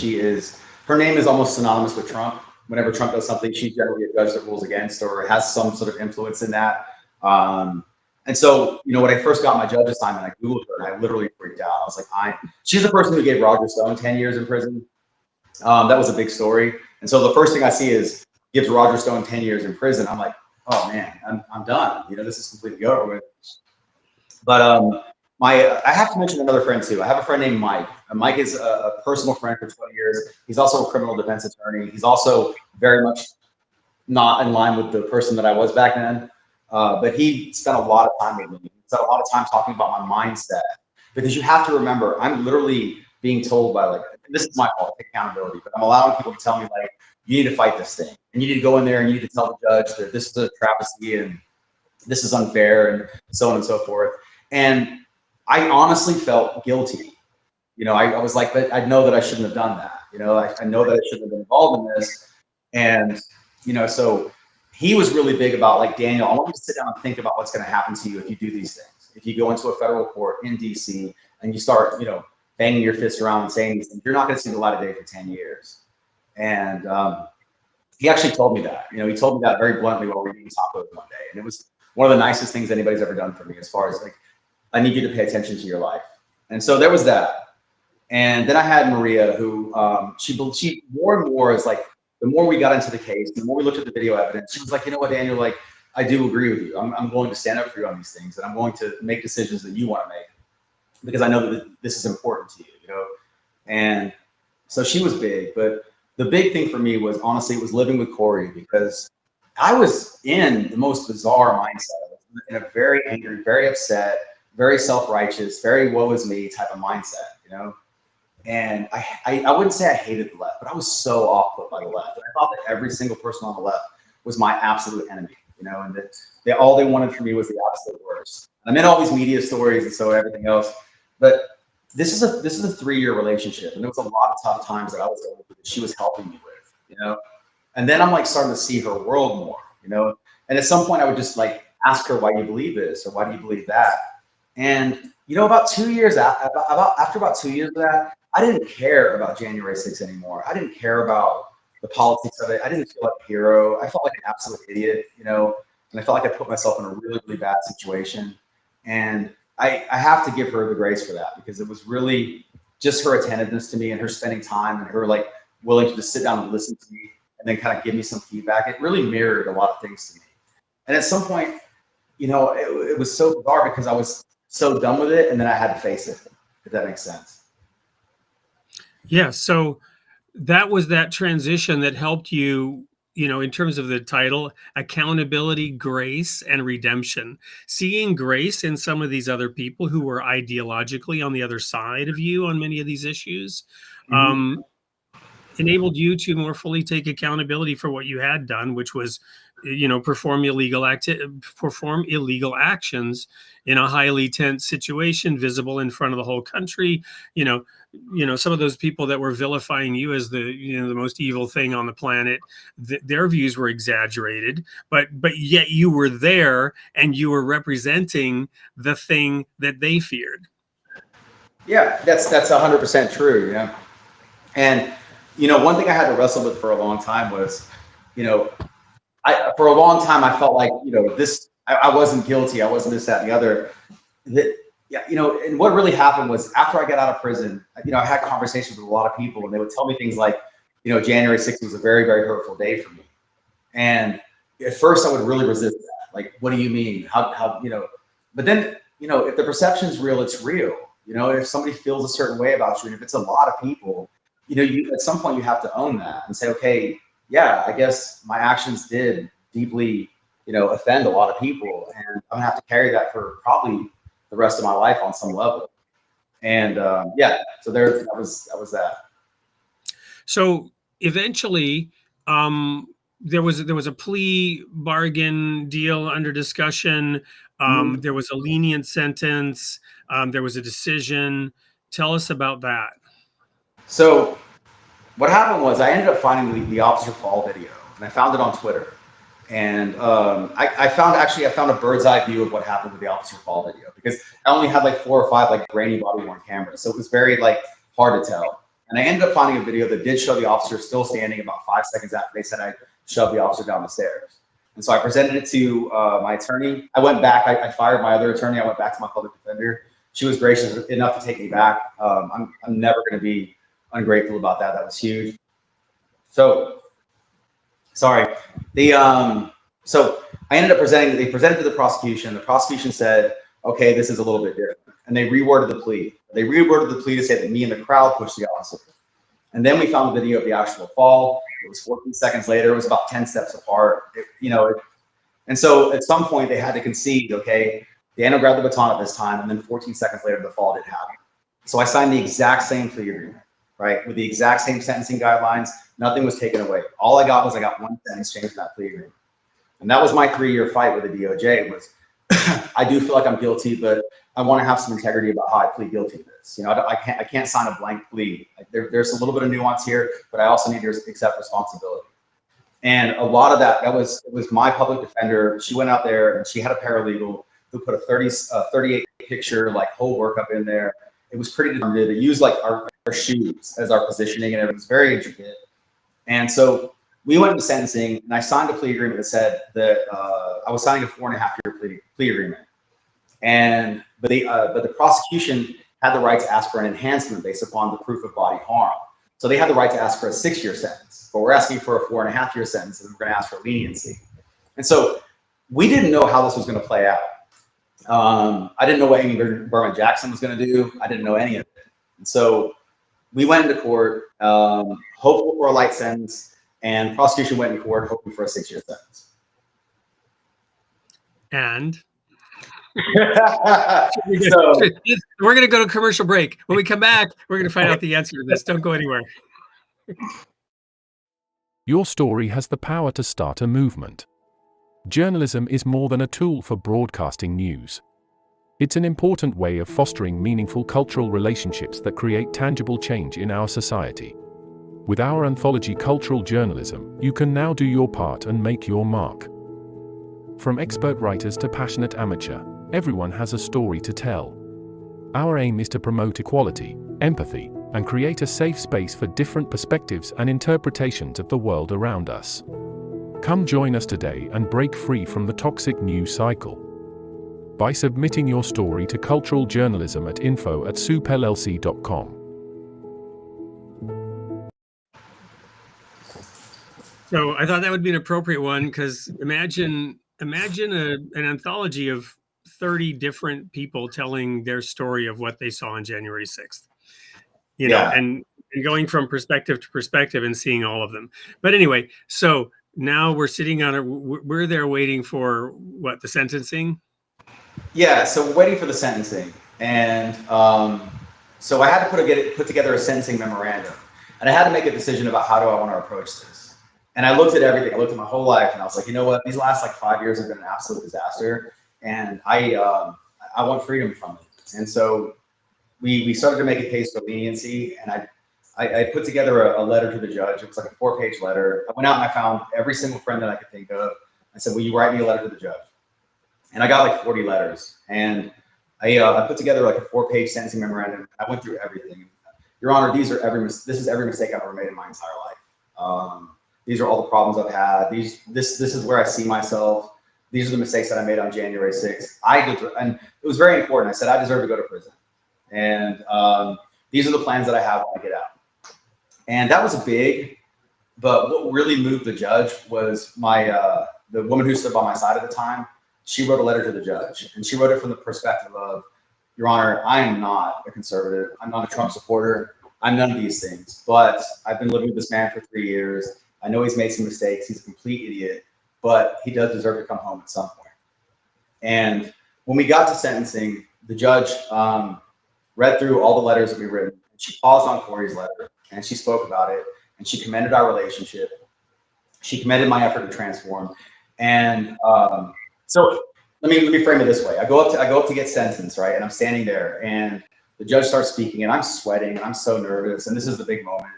her name is almost synonymous with Trump. Whenever Trump does something, she's generally a judge that rules against or has some sort of influence in that. And so, when I first got my judge assignment, I Googled her and I literally freaked out. I was like, she's the person who gave Roger Stone 10 years in prison. That was a big story. And so the first thing I see is gives Roger Stone 10 years in prison. I'm like, oh man, I'm done. This is completely over with. But I have to mention another friend too. I have a friend named Mike. Mike is a personal friend for 20 years. He's also a criminal defense attorney. He's also very much not in line with the person that I was back then. But he spent a lot of time with me. He spent a lot of time talking about my mindset. Because you have to remember, I'm literally being told by this is my fault, take accountability, but I'm allowing people to tell me you need to fight this thing. And you need to go in there and you need to tell the judge that this is a travesty and this is unfair and so on and so forth. And I honestly felt guilty. I was like, but I know that I shouldn't have done that. I know that I shouldn't have been involved in this. And, so he was really big about Daniel, I want you to sit down and think about what's going to happen to you if you do these things. If you go into a federal court in DC and you start, banging your fist around and saying these things, you're not going to see the light of day for 10 years. And he actually told me that. He told me that very bluntly while we were eating tacos one day. And it was one of the nicest things anybody's ever done for me as far as I need you to pay attention to your life. And so there was that. And then I had Maria, who she more and more is the more we got into the case, the more we looked at the video evidence, she was like, you know what, Daniel, I do agree with you. I'm going to stand up for you on these things, and I'm going to make decisions that you want to make because I know that this is important to you, And so she was big, but the big thing for me was honestly, it was living with Corey because I was in the most bizarre mindset, in a very angry, very upset, very self-righteous, very woe is me type of mindset, And I wouldn't say I hated the left, but I was so off put by the left. And I thought that every single person on the left was my absolute enemy, and that all they wanted from me was the absolute worst. I'm in all these media stories and so everything else, but this is a 3-year relationship, and there was a lot of tough times that I was going through that she was helping me with, And then I'm starting to see her world more, And at some point I would just ask her, why do you believe this or why do you believe that? And about 2 years after about 2 years of that, I didn't care about January 6th anymore. I didn't care about the politics of it. I didn't feel like a hero. I felt like an absolute idiot, and I felt like I put myself in a really, really bad situation. And I have to give her the grace for that because it was really just her attentiveness to me and her spending time and her willing to just sit down and listen to me and then kind of give me some feedback. It really mirrored a lot of things to me. And at some point, it was so bizarre because I was so done with it and then I had to face it, if that makes sense. Yeah. So that was that transition that helped you, in terms of the title, accountability, grace, and redemption. Seeing grace in some of these other people who were ideologically on the other side of you on many of these issues, enabled you to more fully take accountability for what you had done, which was, perform illegal actions in a highly tense situation, visible in front of the whole country. Some of those people that were vilifying you as the most evil thing on the planet, their views were exaggerated, but yet you were there and you were representing the thing that they feared. Yeah, that's 100% true. And one thing I had to wrestle with for a long time was, for a long time I felt like, I wasn't guilty. I wasn't this, that, and the other. That Yeah, and what really happened was after I got out of prison, I had conversations with a lot of people, and they would tell me things like, January 6th was a very, very hurtful day for me. And at first I would really resist that. Like, what do you mean? How, but then, if the perception's real, it's real. If somebody feels a certain way about you, and if it's a lot of people, you at some point you have to own that and say, okay, yeah, I guess my actions did deeply, offend a lot of people, and I'm gonna have to carry that for probably the rest of my life on some level. And yeah, so that was that. So eventually, there was a plea bargain deal under discussion. There was a lenient sentence. There was a decision. Tell us about that. So what happened was I ended up finding the Officer Fall video, and I found it on Twitter. And I found a bird's eye view of what happened with the Officer Fall video, because I only had like 4 or 5 like grainy body worn cameras, so it was very like hard to tell. And I ended up finding a video that did show the officer still standing about 5 seconds after they said I shoved the officer down the stairs. And so I presented it to my attorney. I went back. I fired my other attorney. I went back to my public defender. She was gracious enough to take me back. I'm never going to be ungrateful about that. That was huge. So, sorry. So I ended up presenting. They presented to the prosecution. The prosecution said, "Okay, this is a little bit different," and they reworded the plea. They reworded the plea to say that me and the crowd pushed the officer. And then we found the video of the actual fall. It was 14 seconds later. It was about 10 steps apart. And so at some point they had to concede. Okay, Daniel grabbed the baton at this time, and then 14 seconds later the fall did happen. So I signed the exact same plea agreement, right, with the exact same sentencing guidelines. Nothing was taken away. All I got was one sentence changed in that plea agreement. And that was my 3-year fight with the DOJ. Was I do feel like I'm guilty, but I want to have some integrity about how I plead guilty to this. I can't sign a blank plea. There's a little bit of nuance here, but I also need to accept responsibility. And a lot of that was my public defender. She went out there and she had a paralegal who put a 38 picture like whole workup in there. It was pretty determined to use like our shoes as our positioning, and it was very intricate. And so we went to sentencing, and I signed a plea agreement that said that I was signing a 4.5-year plea agreement. But the prosecution had the right to ask for an enhancement based upon the proof of body harm. So they had the right to ask for a 6-year sentence, but we're asking for a 4.5-year sentence, and we're going to ask for leniency. And so we didn't know how this was going to play out. I didn't know what Amy Berman Jackson was going to do. I didn't know any of it. And so we went into court, hopeful for a light sentence, and prosecution went in court hoping for a 6-year sentence. And so we're going to go to commercial break. When we come back, we're going to find out the answer to this. Don't go anywhere. Your story has the power to start a movement. Journalism is more than a tool for broadcasting news. It's an important way of fostering meaningful cultural relationships that create tangible change in our society. With our anthology Cultural Journalism, you can now do your part and make your mark. From expert writers to passionate amateur, everyone has a story to tell. Our aim is to promote equality, empathy, and create a safe space for different perspectives and interpretations of the world around us. Come join us today and break free from the toxic news cycle. By submitting your story to Cultural Journalism at info@soupllc.com. So I thought that would be an appropriate one, because imagine an anthology of 30 different people telling their story of what they saw on January 6th. You know, and going from perspective to perspective and seeing all of them. But anyway, so now we're sitting on we're there waiting for what, the sentencing? Yeah, so we're waiting for the sentencing. And so I had to put together a sentencing memorandum. And I had to make a decision about how do I want to approach this. And I looked at everything. I looked at my whole life, and I was like, you know what? These last like 5 years have been an absolute disaster, and I want freedom from it. And so we started to make a case for leniency, and I put together a letter to the judge. It was like a 4-page letter. I went out and I found every single friend that I could think of. I said, will you write me a letter to the judge? And I got like 40 letters, and I put together like a 4-page sentencing memorandum. I went through everything. Your Honor, this is every mistake I've ever made in my entire life. These are all the problems I've had. This is where I see myself. these are the mistakes that I made on January 6th. And it was very important. I said, I deserve to go to prison. And these are the plans that I have when I get out. And that was big, but what really moved the judge was the woman who stood by my side at the time. She wrote a letter to the judge, and she wrote it from the perspective of, Your Honor, I am not a conservative. I'm not a Trump supporter. I'm none of these things, but I've been living with this man for 3 years. I know he's made some mistakes. He's a complete idiot, but he does deserve to come home at some point. And when we got to sentencing, the judge read through all the letters that we written. She paused on Corey's letter, and she spoke about it, and she commended our relationship. She commended my effort to transform. And so let me frame it this way. I go up to get sentenced, right? And I'm standing there, and the judge starts speaking, and I'm sweating, and I'm so nervous, and this is the big moment.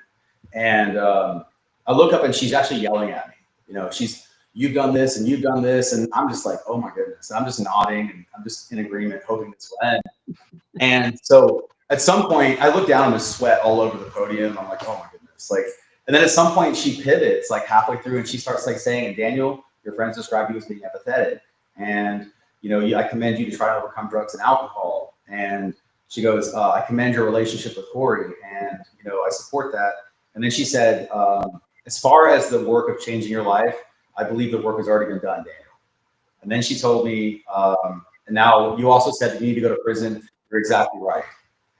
And I look up, and she's actually yelling at me. You know, you've done this, and you've done this, and I'm just like, oh my goodness. And I'm just nodding, and I'm just in agreement, hoping this will end. And so at some point, I look down, and there's sweat all over the podium. I'm like, oh my goodness. Like, and then at some point, she pivots like halfway through, and she starts like saying, and Daniel, your friends described you as being empathetic, and you know, I commend you to try to overcome drugs and alcohol. And she goes, I commend your relationship with Corey, and you know, I support that. And then she said, as far as the work of changing your life, I believe the work has already been done, Daniel. And then she told me, and now you also said that you need to go to prison. You're exactly right.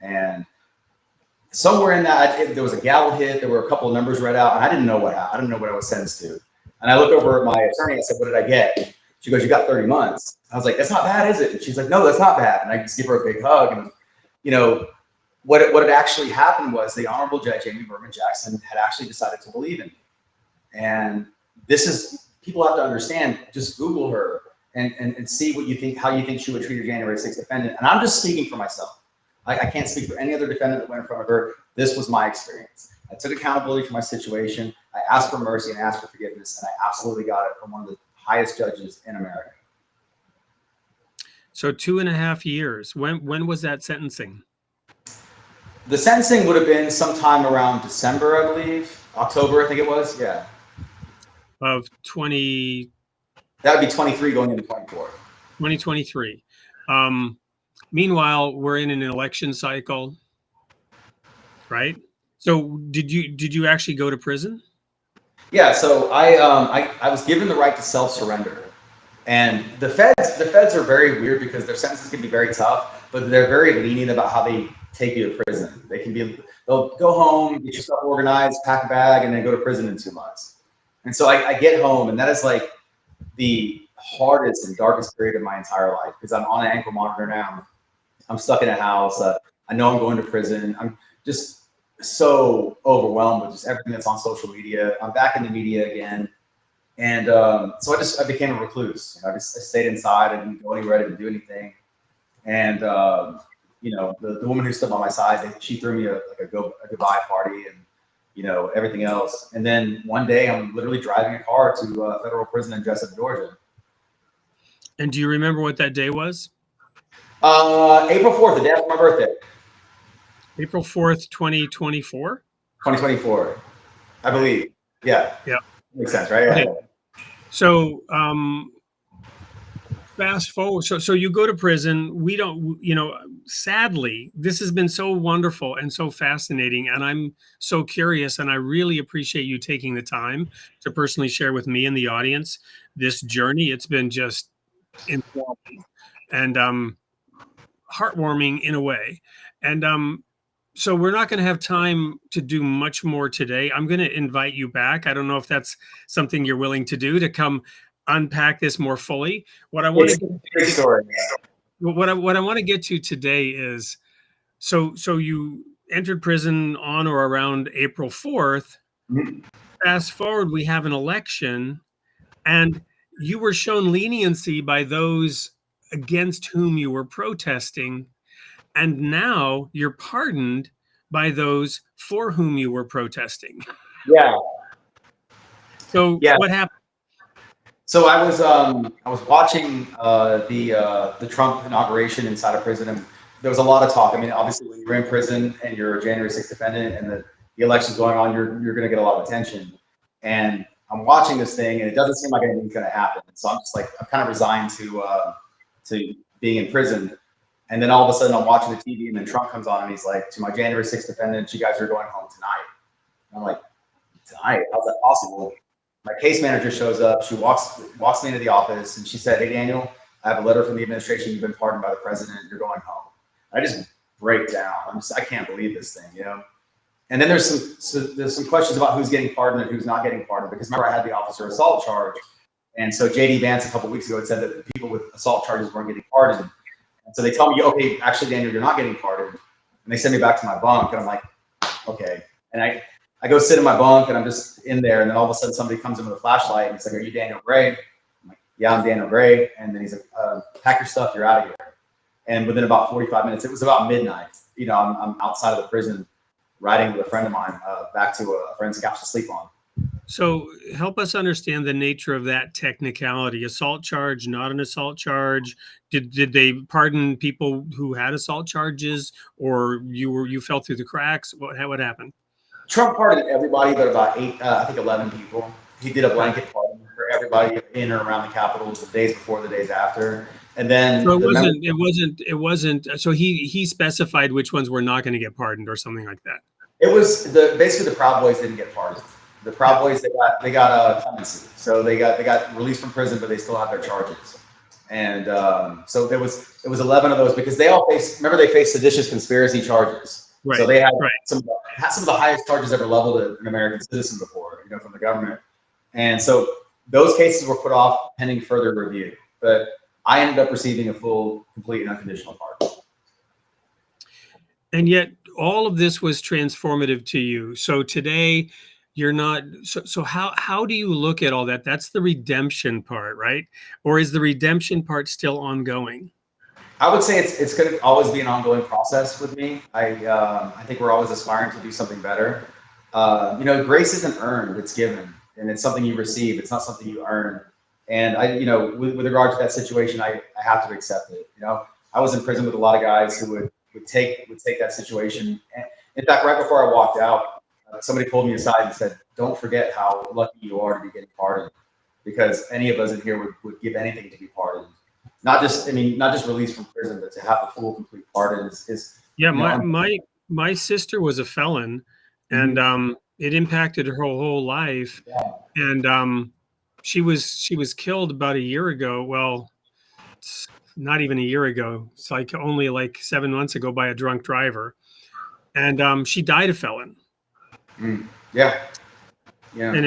And somewhere in that, there was a gavel hit. There were a couple of numbers read out, and I didn't know what happened. I didn't know what I was sentenced to. And I looked over at my attorney. I said, what did I get? She goes, you got 30 months. I was like, that's not bad, is it? And she's like, no, that's not bad. And I just give her a big hug. And, you know, what had actually happened was the Honorable Judge Amy Berman Jackson had actually decided to believe in me. And this is, people have to understand, just Google her and see what you think, how you think she would treat a January 6th defendant. And I'm just speaking for myself. I can't speak for any other defendant that went in front of her. This was my experience. I took accountability for my situation. I asked for mercy and asked for forgiveness, and I absolutely got it from one of the highest judges in America. So 2.5 years. When was that sentencing? The sentencing would have been sometime around December, I believe. October, I think it was. Yeah. Of 20. That would be 23 going into 24. 2023. Meanwhile, we're in an election cycle, right? So did you actually go to prison? Yeah, so I was given the right to self-surrender, and the feds are very weird because their sentences can be very tough, but they're very lenient about how they take you to prison. They'll go home, get your stuff organized, pack a bag, and then go to prison in 2 months. And so I get home, and that is like the hardest and darkest period of my entire life because I'm on an ankle monitor now. I'm stuck in a house. I know I'm going to prison. I'm just so overwhelmed with just everything that's on social media. I'm back in the media again. And so I became a recluse. I stayed inside. I didn't go anywhere. I didn't do anything. And, you know, the woman who stood by my side, she threw me a goodbye party and, you know, everything else. And then one day I'm literally driving a car to a federal prison in Jessup, Georgia. And do you remember what that day was? April 4th, the day after my birthday. April 4th, 2024? 2024, I believe. Yeah. Yeah. Makes sense, right? Okay. Yeah. So fast forward. So you go to prison. We don't, you know, sadly, this has been so wonderful and so fascinating. And I'm so curious. And I really appreciate you taking the time to personally share with me and the audience this journey. It's been just informative and heartwarming in a way. And so we're not going to have time to do much more today. I'm going to invite you back. I don't know if that's something you're willing to do, to come unpack this more fully. What I want to get to today is, so you entered prison on or around April 4th. Mm-hmm. Fast forward, we have an election, and you were shown leniency by those against whom you were protesting. And now you're pardoned by those for whom you were protesting. Yeah. So yeah. What happened? So I was watching the Trump inauguration inside of prison, and there was a lot of talk. I mean, obviously, when you're in prison and you're a January 6th defendant, and the election's going on, you're going to get a lot of attention. And I'm watching this thing and it doesn't seem like anything's going to happen. So I'm just like, I'm kind of resigned to being in prison. And then all of a sudden I'm watching the TV and then Trump comes on and he's like, to my January 6th defendants, you guys are going home tonight. And I'm like, tonight? How's that possible? My case manager shows up. She walks me into the office and she said, hey, Daniel, I have a letter from the administration. You've been pardoned by the president. You're going home. I just break down. I can't believe this thing, you know? And then there's some questions about who's getting pardoned and who's not getting pardoned, because remember I had the officer assault charge. And so JD Vance a couple of weeks ago had said that the people with assault charges weren't getting pardoned. And so they tell me, okay, actually, Daniel, you're not getting pardoned. And they send me back to my bunk and I'm like, okay. And I go sit in my bunk and I'm just in there. And then all of a sudden somebody comes in with a flashlight and he's like, are you Daniel Gray? I'm like, yeah, I'm Daniel Gray. And then he's like, pack your stuff, you're out of here. And within about 45 minutes, it was about midnight. You know, I'm outside of the prison riding with a friend of mine back to a friend's couch to sleep on. So help us understand the nature of that technicality. Assault charge, not an assault charge. Did they pardon people who had assault charges, or you fell through the cracks? What happened? Trump pardoned everybody but about 11 people. He did a blanket pardon for everybody in or around the Capitol the days before, the days after. And then so it wasn't. So he specified which ones were not going to get pardoned or something like that. It was basically the Proud Boys didn't get pardoned. The Proud Boys, they got clemency, so they got released from prison, but they still have their charges. And so it was 11 of those, because they all faced seditious conspiracy charges. Right. So they had some of the highest charges ever leveled at an American citizen before, you know, from the government. And so those cases were put off pending further review. But I ended up receiving a full, complete, and unconditional pardon. And yet all of this was transformative to you. So today you're not, so how do you look at all that? That's the redemption part, right? Or is the redemption part still ongoing? I would say it's going to always be an ongoing process with me. I think we're always aspiring to do something better. You know, grace isn't earned, it's given, and it's something you receive. It's not something you earn. And you know, with regard to that situation, I have to accept it. You know, I was in prison with a lot of guys who would take that situation. And in fact, right before I walked out, somebody pulled me aside and said, don't forget how lucky you are to be getting pardoned, because any of us in here would give anything to be pardoned. Not just released from prison, but to have a full, complete pardon is yeah. My sister was a felon, and it impacted her whole life. Yeah. And she was killed about a year ago. Well, it's not even a year ago. It's like only like 7 months ago by a drunk driver, and she died a felon. Yeah. And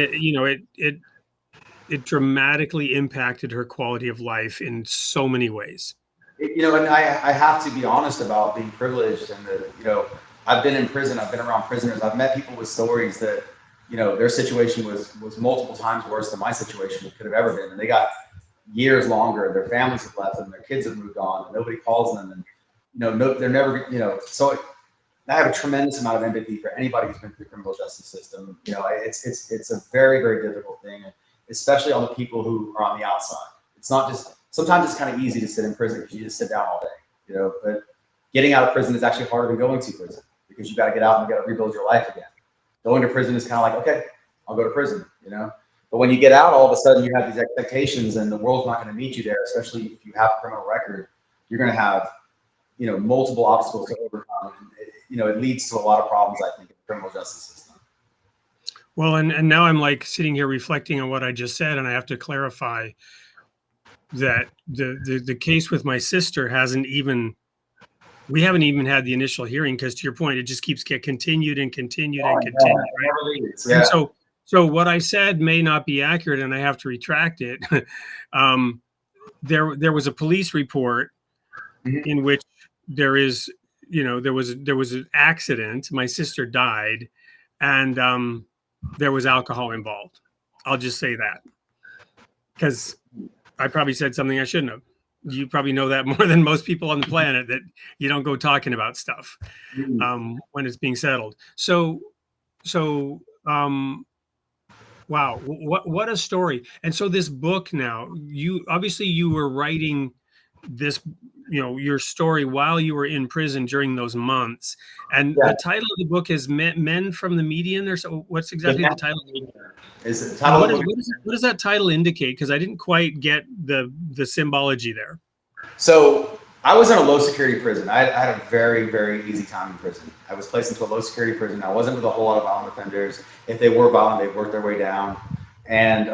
it dramatically impacted her quality of life in so many ways. You know, and I have to be honest about being privileged, and you know, I've been in prison, I've been around prisoners, I've met people with stories that, you know, their situation was multiple times worse than my situation could have ever been, and they got years longer, and their families have left them, their kids have moved on, and nobody calls them, and you know, they're never, you know, so I have a tremendous amount of empathy for anybody who's been through the criminal justice system. You know, it's a very, very difficult thing, especially all the people who are on the outside. It's not just, sometimes it's kind of easy to sit in prison because you just sit down all day, you know, but getting out of prison is actually harder than going to prison, because you got to get out and you got to rebuild your life again. Going to prison is kind of like, okay, I'll go to prison, you know, but when you get out, all of a sudden you have these expectations and the world's not going to meet you there, especially if you have a criminal record. You're going to have, you know, multiple obstacles to overcome. You know, it leads to a lot of problems, I think, in the criminal justice system. Well, and now I'm like sitting here reflecting on what I just said, and I have to clarify that the case with my sister we haven't even had the initial hearing, because to your point, it just keeps getting continued and continued and continued. Right? Yeah. And so what I said may not be accurate, and I have to retract it. There was a police report in which there was an accident. My sister died, and there was alcohol involved. I'll just say that, because I probably said something I shouldn't have. You probably know that more than most people on the planet, that you don't go talking about stuff when it's being settled. So wow, what a story. And so this book now, you were writing this, your story while you were in prison during those months. And the title of the book is Men from the Median, or so. What's exactly the title? Is the title what does that title indicate? Because I didn't quite get the symbology there. So I was in a low security prison. I had a very, very easy time in prison. I was placed into a low security prison. I wasn't with a whole lot of violent offenders. If they were violent, they worked their way down. And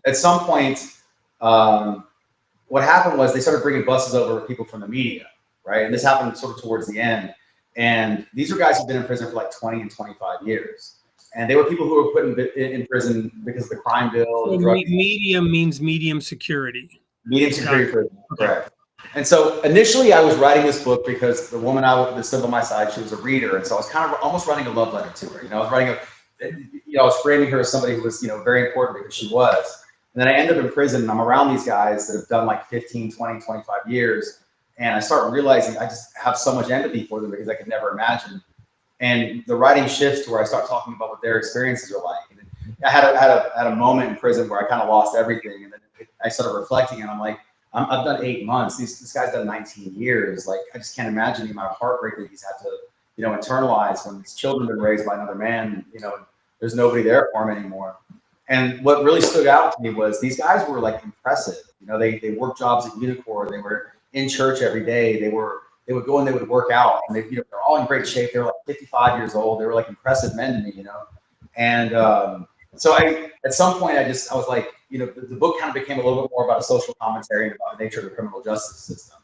at some point, what happened was they started bringing buses over with people from the media, right? And this happened sort of towards the end. And these were guys who've been in prison for like 20 and 25 years. And they were people who were put in prison because of the crime bill. So medium means medium security. Medium security prison, correct. And so initially I was writing this book because the woman that stood by my side, she was a reader. And so I was kind of almost writing a love letter to her. I was writing I was framing her as somebody who was, very important because she was. And then I ended up in prison and I'm around these guys that have done like 15, 20, 25 years. And I start realizing I just have so much empathy for them because I could never imagine. And the writing shifts to where I start talking about what their experiences are like. And I had a moment in prison where I kind of lost everything. And then I started reflecting and I'm like, I've done 8 months. This guy's done 19 years. Like, I just can't imagine the amount of heartbreak that he's had to, internalize when his children have been raised by another man. There's nobody there for him anymore. And what really stood out to me was these guys were like impressive. They worked jobs at Unicorn. They were in church every day. They would go and they would work out. And they're all in great shape. They were like 55 years old. They were like impressive men to me, And so at some point I was like, the book kind of became a little bit more about a social commentary and about the nature of the criminal justice system.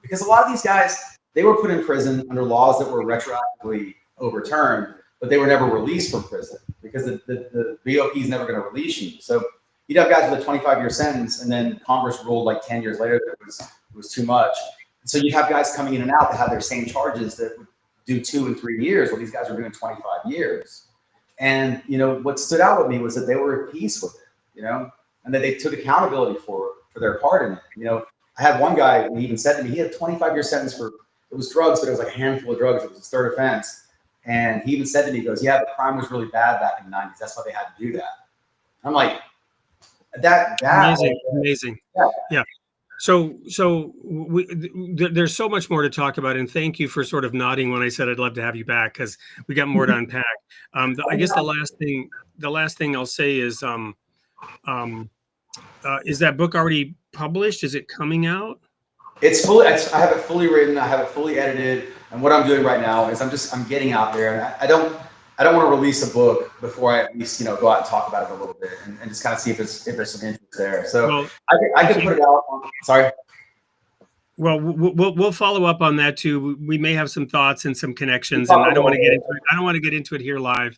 Because a lot of these guys, they were put in prison under laws that were retroactively overturned, but they were never released from prison because the BOP is never going to release you. So you'd have guys with a 25-year sentence, and then Congress ruled like 10 years later that it was too much. So you have guys coming in and out that have their same charges that would do 2 and 3 years, while these guys are doing 25 years. And what stood out with me was that they were at peace with it, and that they took accountability for their part in it. I had one guy who even said to me, he had a 25-year sentence for, it was drugs, but it was like a handful of drugs. It was his third offense. And he even said to me, he goes, yeah, the crime was really bad back in the 90s. That's why they had to do that. I'm like, that amazing. Yeah. So there's so much more to talk about, and thank you for sort of nodding when I said I'd love to have you back, because we got more to unpack. I guess the last thing I'll say is that book already published? Is it coming out? It's fully. I have it fully written. I have it fully edited. And what I'm doing right now is I'm getting out there, and I don't want to release a book before I at least go out and talk about it a little bit and just kind of see if there's some interest there. So I can put it out. Sorry. Well, we'll follow up on that too. We may have some thoughts and some connections, and I don't want to get into it. I don't want to get into it here live.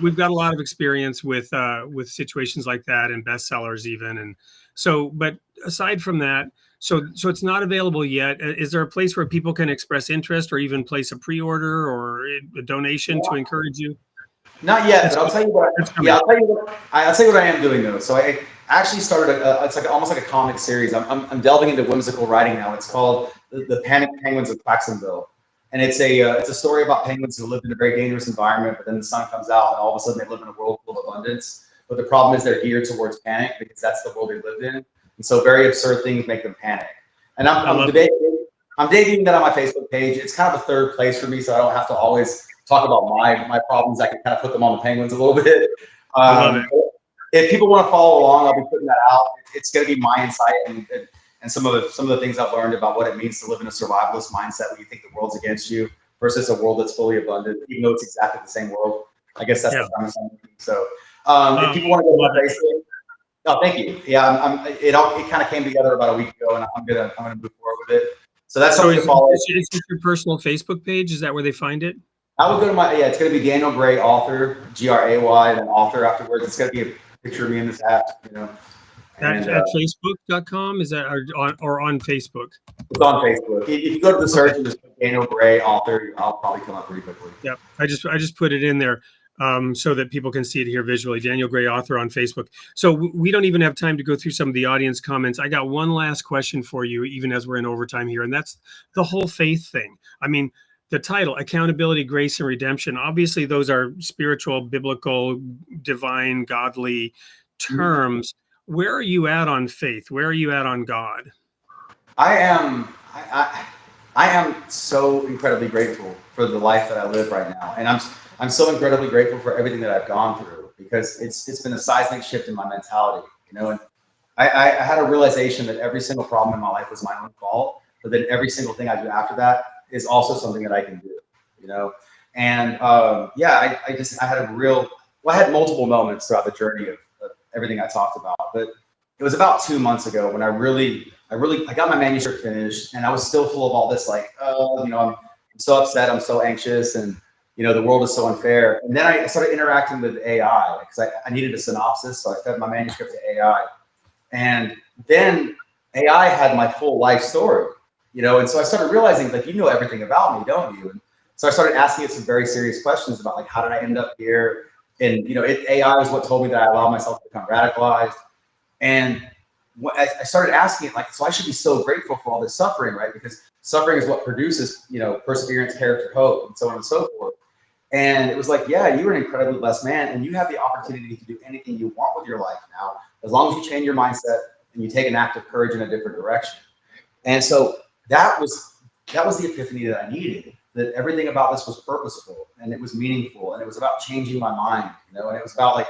We've got a lot of experience with situations like that and bestsellers even, and so. But aside from that, so it's not available yet. Is there a place where people can express interest or even place a pre-order or a donation to encourage you? Not yet, but I'll tell you what. Yeah, I'll tell you what I am doing though. So I actually started it's like almost like a comic series. I'm delving into whimsical writing now. It's called The Panicked Penguins of Jacksonville, and it's a story about penguins who lived in a very dangerous environment, but then the sun comes out and all of a sudden they live in a world full of abundance. But the problem is they're geared towards panic because that's the world they lived in, and so very absurd things make them panic. And I'm debuting that on my Facebook page. It's kind of a third place for me, so I don't have to always talk about my problems. I can kind of put them on the penguins a little bit. I love it. If people want to follow along, I'll be putting that out. It's going to be my insight and some of the things I've learned about what it means to live in a survivalist mindset when you think the world's against you versus a world that's fully abundant, even though it's exactly the same world. I guess that's the premise. So if people want to go to my Facebook, oh, thank you. Yeah, it kind of came together about a week ago, and I'm gonna move forward with it. So that's something to follow. Is this your personal Facebook page? Is that where they find it? I would go to it's going to be Daniel Gray, author, Gray, and then author afterwards. It's going to be a picture of me in this hat, At Facebook.com, is that or on Facebook? It's on Facebook. If you go to the search and just put Daniel Gray, author, I'll probably come up pretty quickly. Yeah, I just put it in there so that people can see it here visually. Daniel Gray, author on Facebook. So we don't even have time to go through some of the audience comments. I got one last question for you, even as we're in overtime here, and that's the whole faith thing. I mean, the title, Accountability, Grace, and Redemption, obviously those are spiritual, biblical, divine, godly terms. where are you at on faith? Where are you at on God? I am so incredibly grateful for the life that I live right now, and I'm so incredibly grateful for everything that I've gone through, because it's been a seismic shift in my mentality, you know. And I had a realization that every single problem in my life was my own fault, but then every single thing I do after that is also something that I can do, you know. And yeah, I had I had multiple moments throughout the journey of everything I talked about, but it was about 2 months ago when I got my manuscript finished, and I was still full of all this, like, oh, you know, I'm so upset, I'm so anxious, and you know, the world is so unfair. And then I started interacting with AI because I needed a synopsis, so I fed my manuscript to AI, and then AI had my full life story, you know. And so I started realizing, like, you know everything about me, don't you? And so I started asking it some very serious questions about, like, how did I end up here? And you know, AI was what told me that I allowed myself to become radicalized. And I started asking it, like, so I should be so grateful for all this suffering, right? Because suffering is what produces, you know, perseverance, character, hope, and so on and so forth. And it was like, yeah, you are an incredibly blessed man, and you have the opportunity to do anything you want with your life now, as long as you change your mindset and you take an act of courage in a different direction. And so that was the epiphany that I needed, that everything about this was purposeful and it was meaningful, and it was about changing my mind, you know, and it was about, like,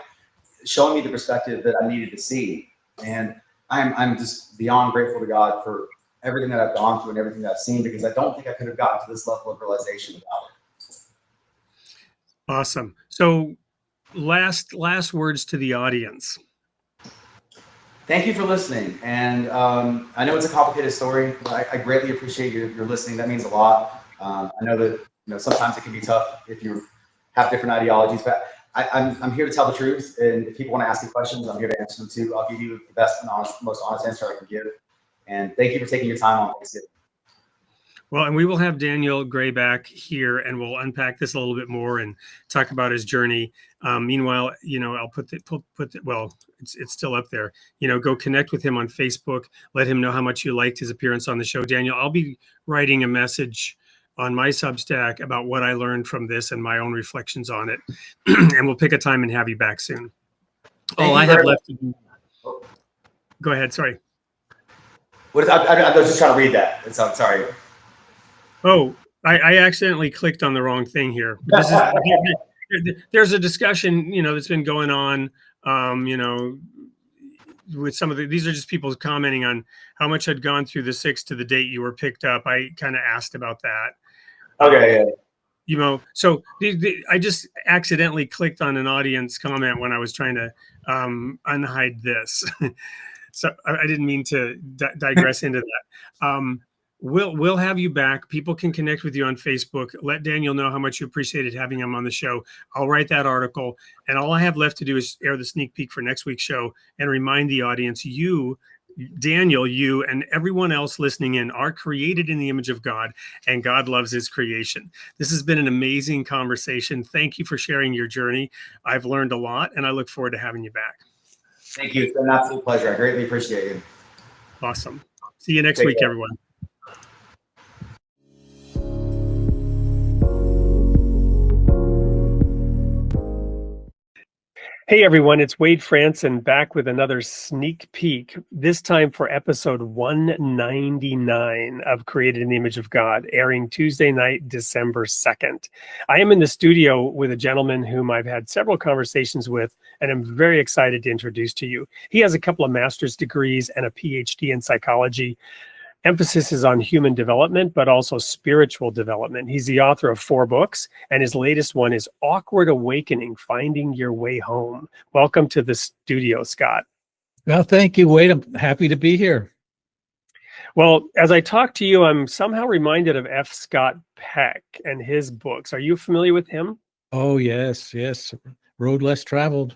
showing me the perspective that I needed to see. And I'm just beyond grateful to God for everything that I've gone through and everything that I've seen, because I don't think I could have gotten to this level of realization without it. Awesome. So last words to the audience. Thank you for listening. And I know it's a complicated story, but I greatly appreciate your listening. That means a lot. I know that, you know, sometimes it can be tough if you have different ideologies, but I'm here to tell the truth. And if people want to ask me questions, I'm here to answer them too. I'll give you the best and most honest answer I can give. And thank you for taking your time on Thanksgiving. Well, and we will have Daniel Gray back here, and we'll unpack this a little bit more and talk about his journey. Meanwhile, you know, I'll put well, it's still up there. You know, go connect with him on Facebook. Let him know how much you liked his appearance on the show. Daniel, I'll be writing a message on my Substack about what I learned from this and my own reflections on it. And we'll pick a time and have you back soon. All I have left to do. Go ahead. Sorry. I was just trying to read that. I'm sorry. Oh, I accidentally clicked on the wrong thing here. There's a discussion, you know, that's been going on, you know, with some of these are just people commenting on how much had gone through the 6 to the date you were picked up. I kind of asked about that. Okay. Yeah. You know, so I just accidentally clicked on an audience comment when I was trying to unhide this. So I didn't mean to digress into that. We'll have you back. People can connect with you on Facebook. Let Daniel know how much you appreciated having him on the show. I'll write that article. And all I have left to do is air the sneak peek for next week's show and remind the audience, you, Daniel, you, and everyone else listening in are created in the image of God, and God loves his creation. This has been an amazing conversation. Thank you for sharing your journey. I've learned a lot, and I look forward to having you back. Thank you. It's been an absolute pleasure. I greatly appreciate it. Awesome. See you next week, everyone. Hey everyone, it's Wade Franson back with another sneak peek, this time for episode 199 of Created in the Image of God, airing Tuesday night, December 2nd. I am in the studio with a gentleman whom I've had several conversations with, and I'm very excited to introduce to you. He has a couple of master's degrees and a PhD in psychology. Emphasis is on human development, but also spiritual development. He's the author of 4 books, and his latest one is Awkward Awakening, Finding Your Way Home. Welcome to the studio, Scott. Well, thank you, Wade. I'm happy to be here. Well, as I talk to you, I'm somehow reminded of F. Scott Peck and his books. Are you familiar with him? Oh, yes. Road Less Traveled.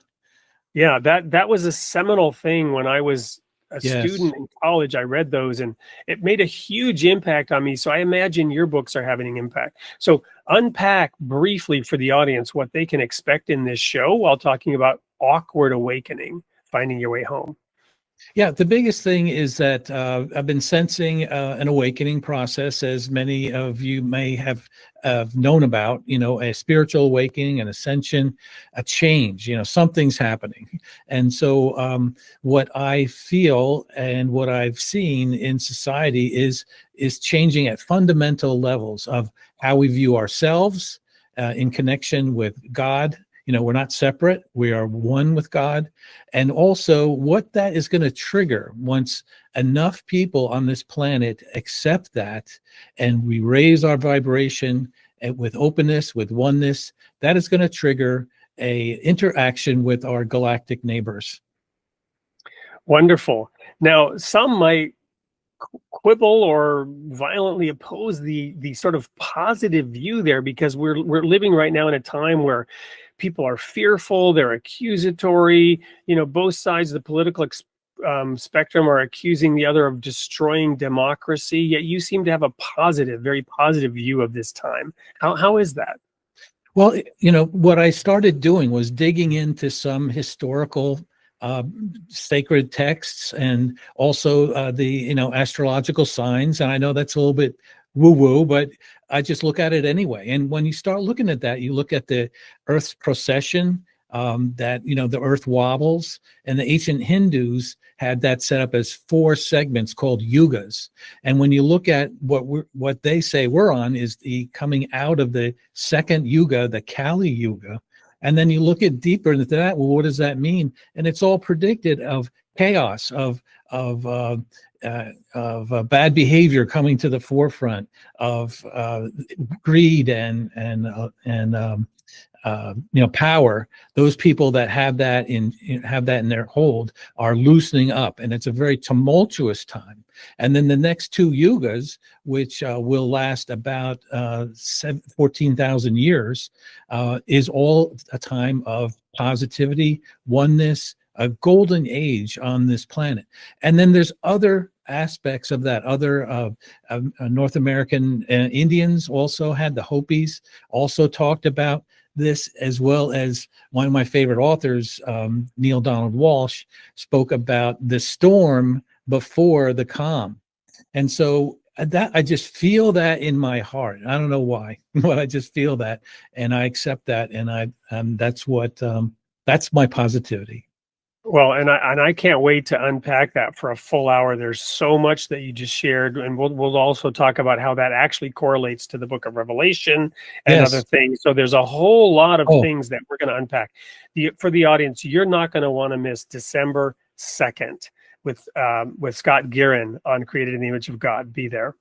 Yeah, that was a seminal thing when I was a student in college. I read those and it made a huge impact on me. So I imagine your books are having an impact. So unpack briefly for the audience what they can expect in this show while talking about Awkward Awakening, Finding Your Way Home. Yeah, the biggest thing is that I've been sensing an awakening process, as many of you may have known about, a spiritual awakening, an ascension, a change, something's happening. And so what I feel and what I've seen in society is changing at fundamental levels of how we view ourselves in connection with God. We're not separate. We are one with God. And also what that is going to trigger once enough people on this planet accept that, and we raise our vibration with openness, with oneness, that is going to trigger a interaction with our galactic neighbors. Wonderful. Now, some might quibble or violently oppose the sort of positive view there, because we're living right now in a time where people are fearful, they're accusatory. Both sides of the political spectrum are accusing the other of destroying democracy, yet you seem to have a positive, very positive view of this time. How is that? Well, what I started doing was digging into some historical sacred texts, and also the astrological signs. And I know that's a little bit woo-woo, but I just look at it anyway. And when you start looking at that, you look at the Earth's precession, that the Earth wobbles, and the ancient Hindus had that set up as 4 segments called yugas. And when you look at what they say we're on is the coming out of the second yuga, the Kali Yuga. And then you look at deeper into that. Well, what does that mean? And it's all predicted of chaos, of bad behavior coming to the forefront, of greed and power. Those people that have that in their hold are loosening up, and it's a very tumultuous time. And then the next 2 yugas, which will last about 14,000 years, is all a time of positivity, oneness, a golden age on this planet. And then there's other aspects of that. Other North American Indians also had, the Hopis also talked about this, as well as one of my favorite authors, Neil Donald Walsh, spoke about the storm before the calm. And so that I just feel that in my heart. I don't know why, but I just feel that, and I accept that, and that's my positivity. Well, and I can't wait to unpack that for a full hour. There's so much that you just shared, and we'll also talk about how that actually correlates to the Book of Revelation and Yes. other things. So there's a whole lot of Oh. things that we're going to unpack. For the audience, you're not going to want to miss December 2nd with Scott Guerin on Created in the Image of God. Be there.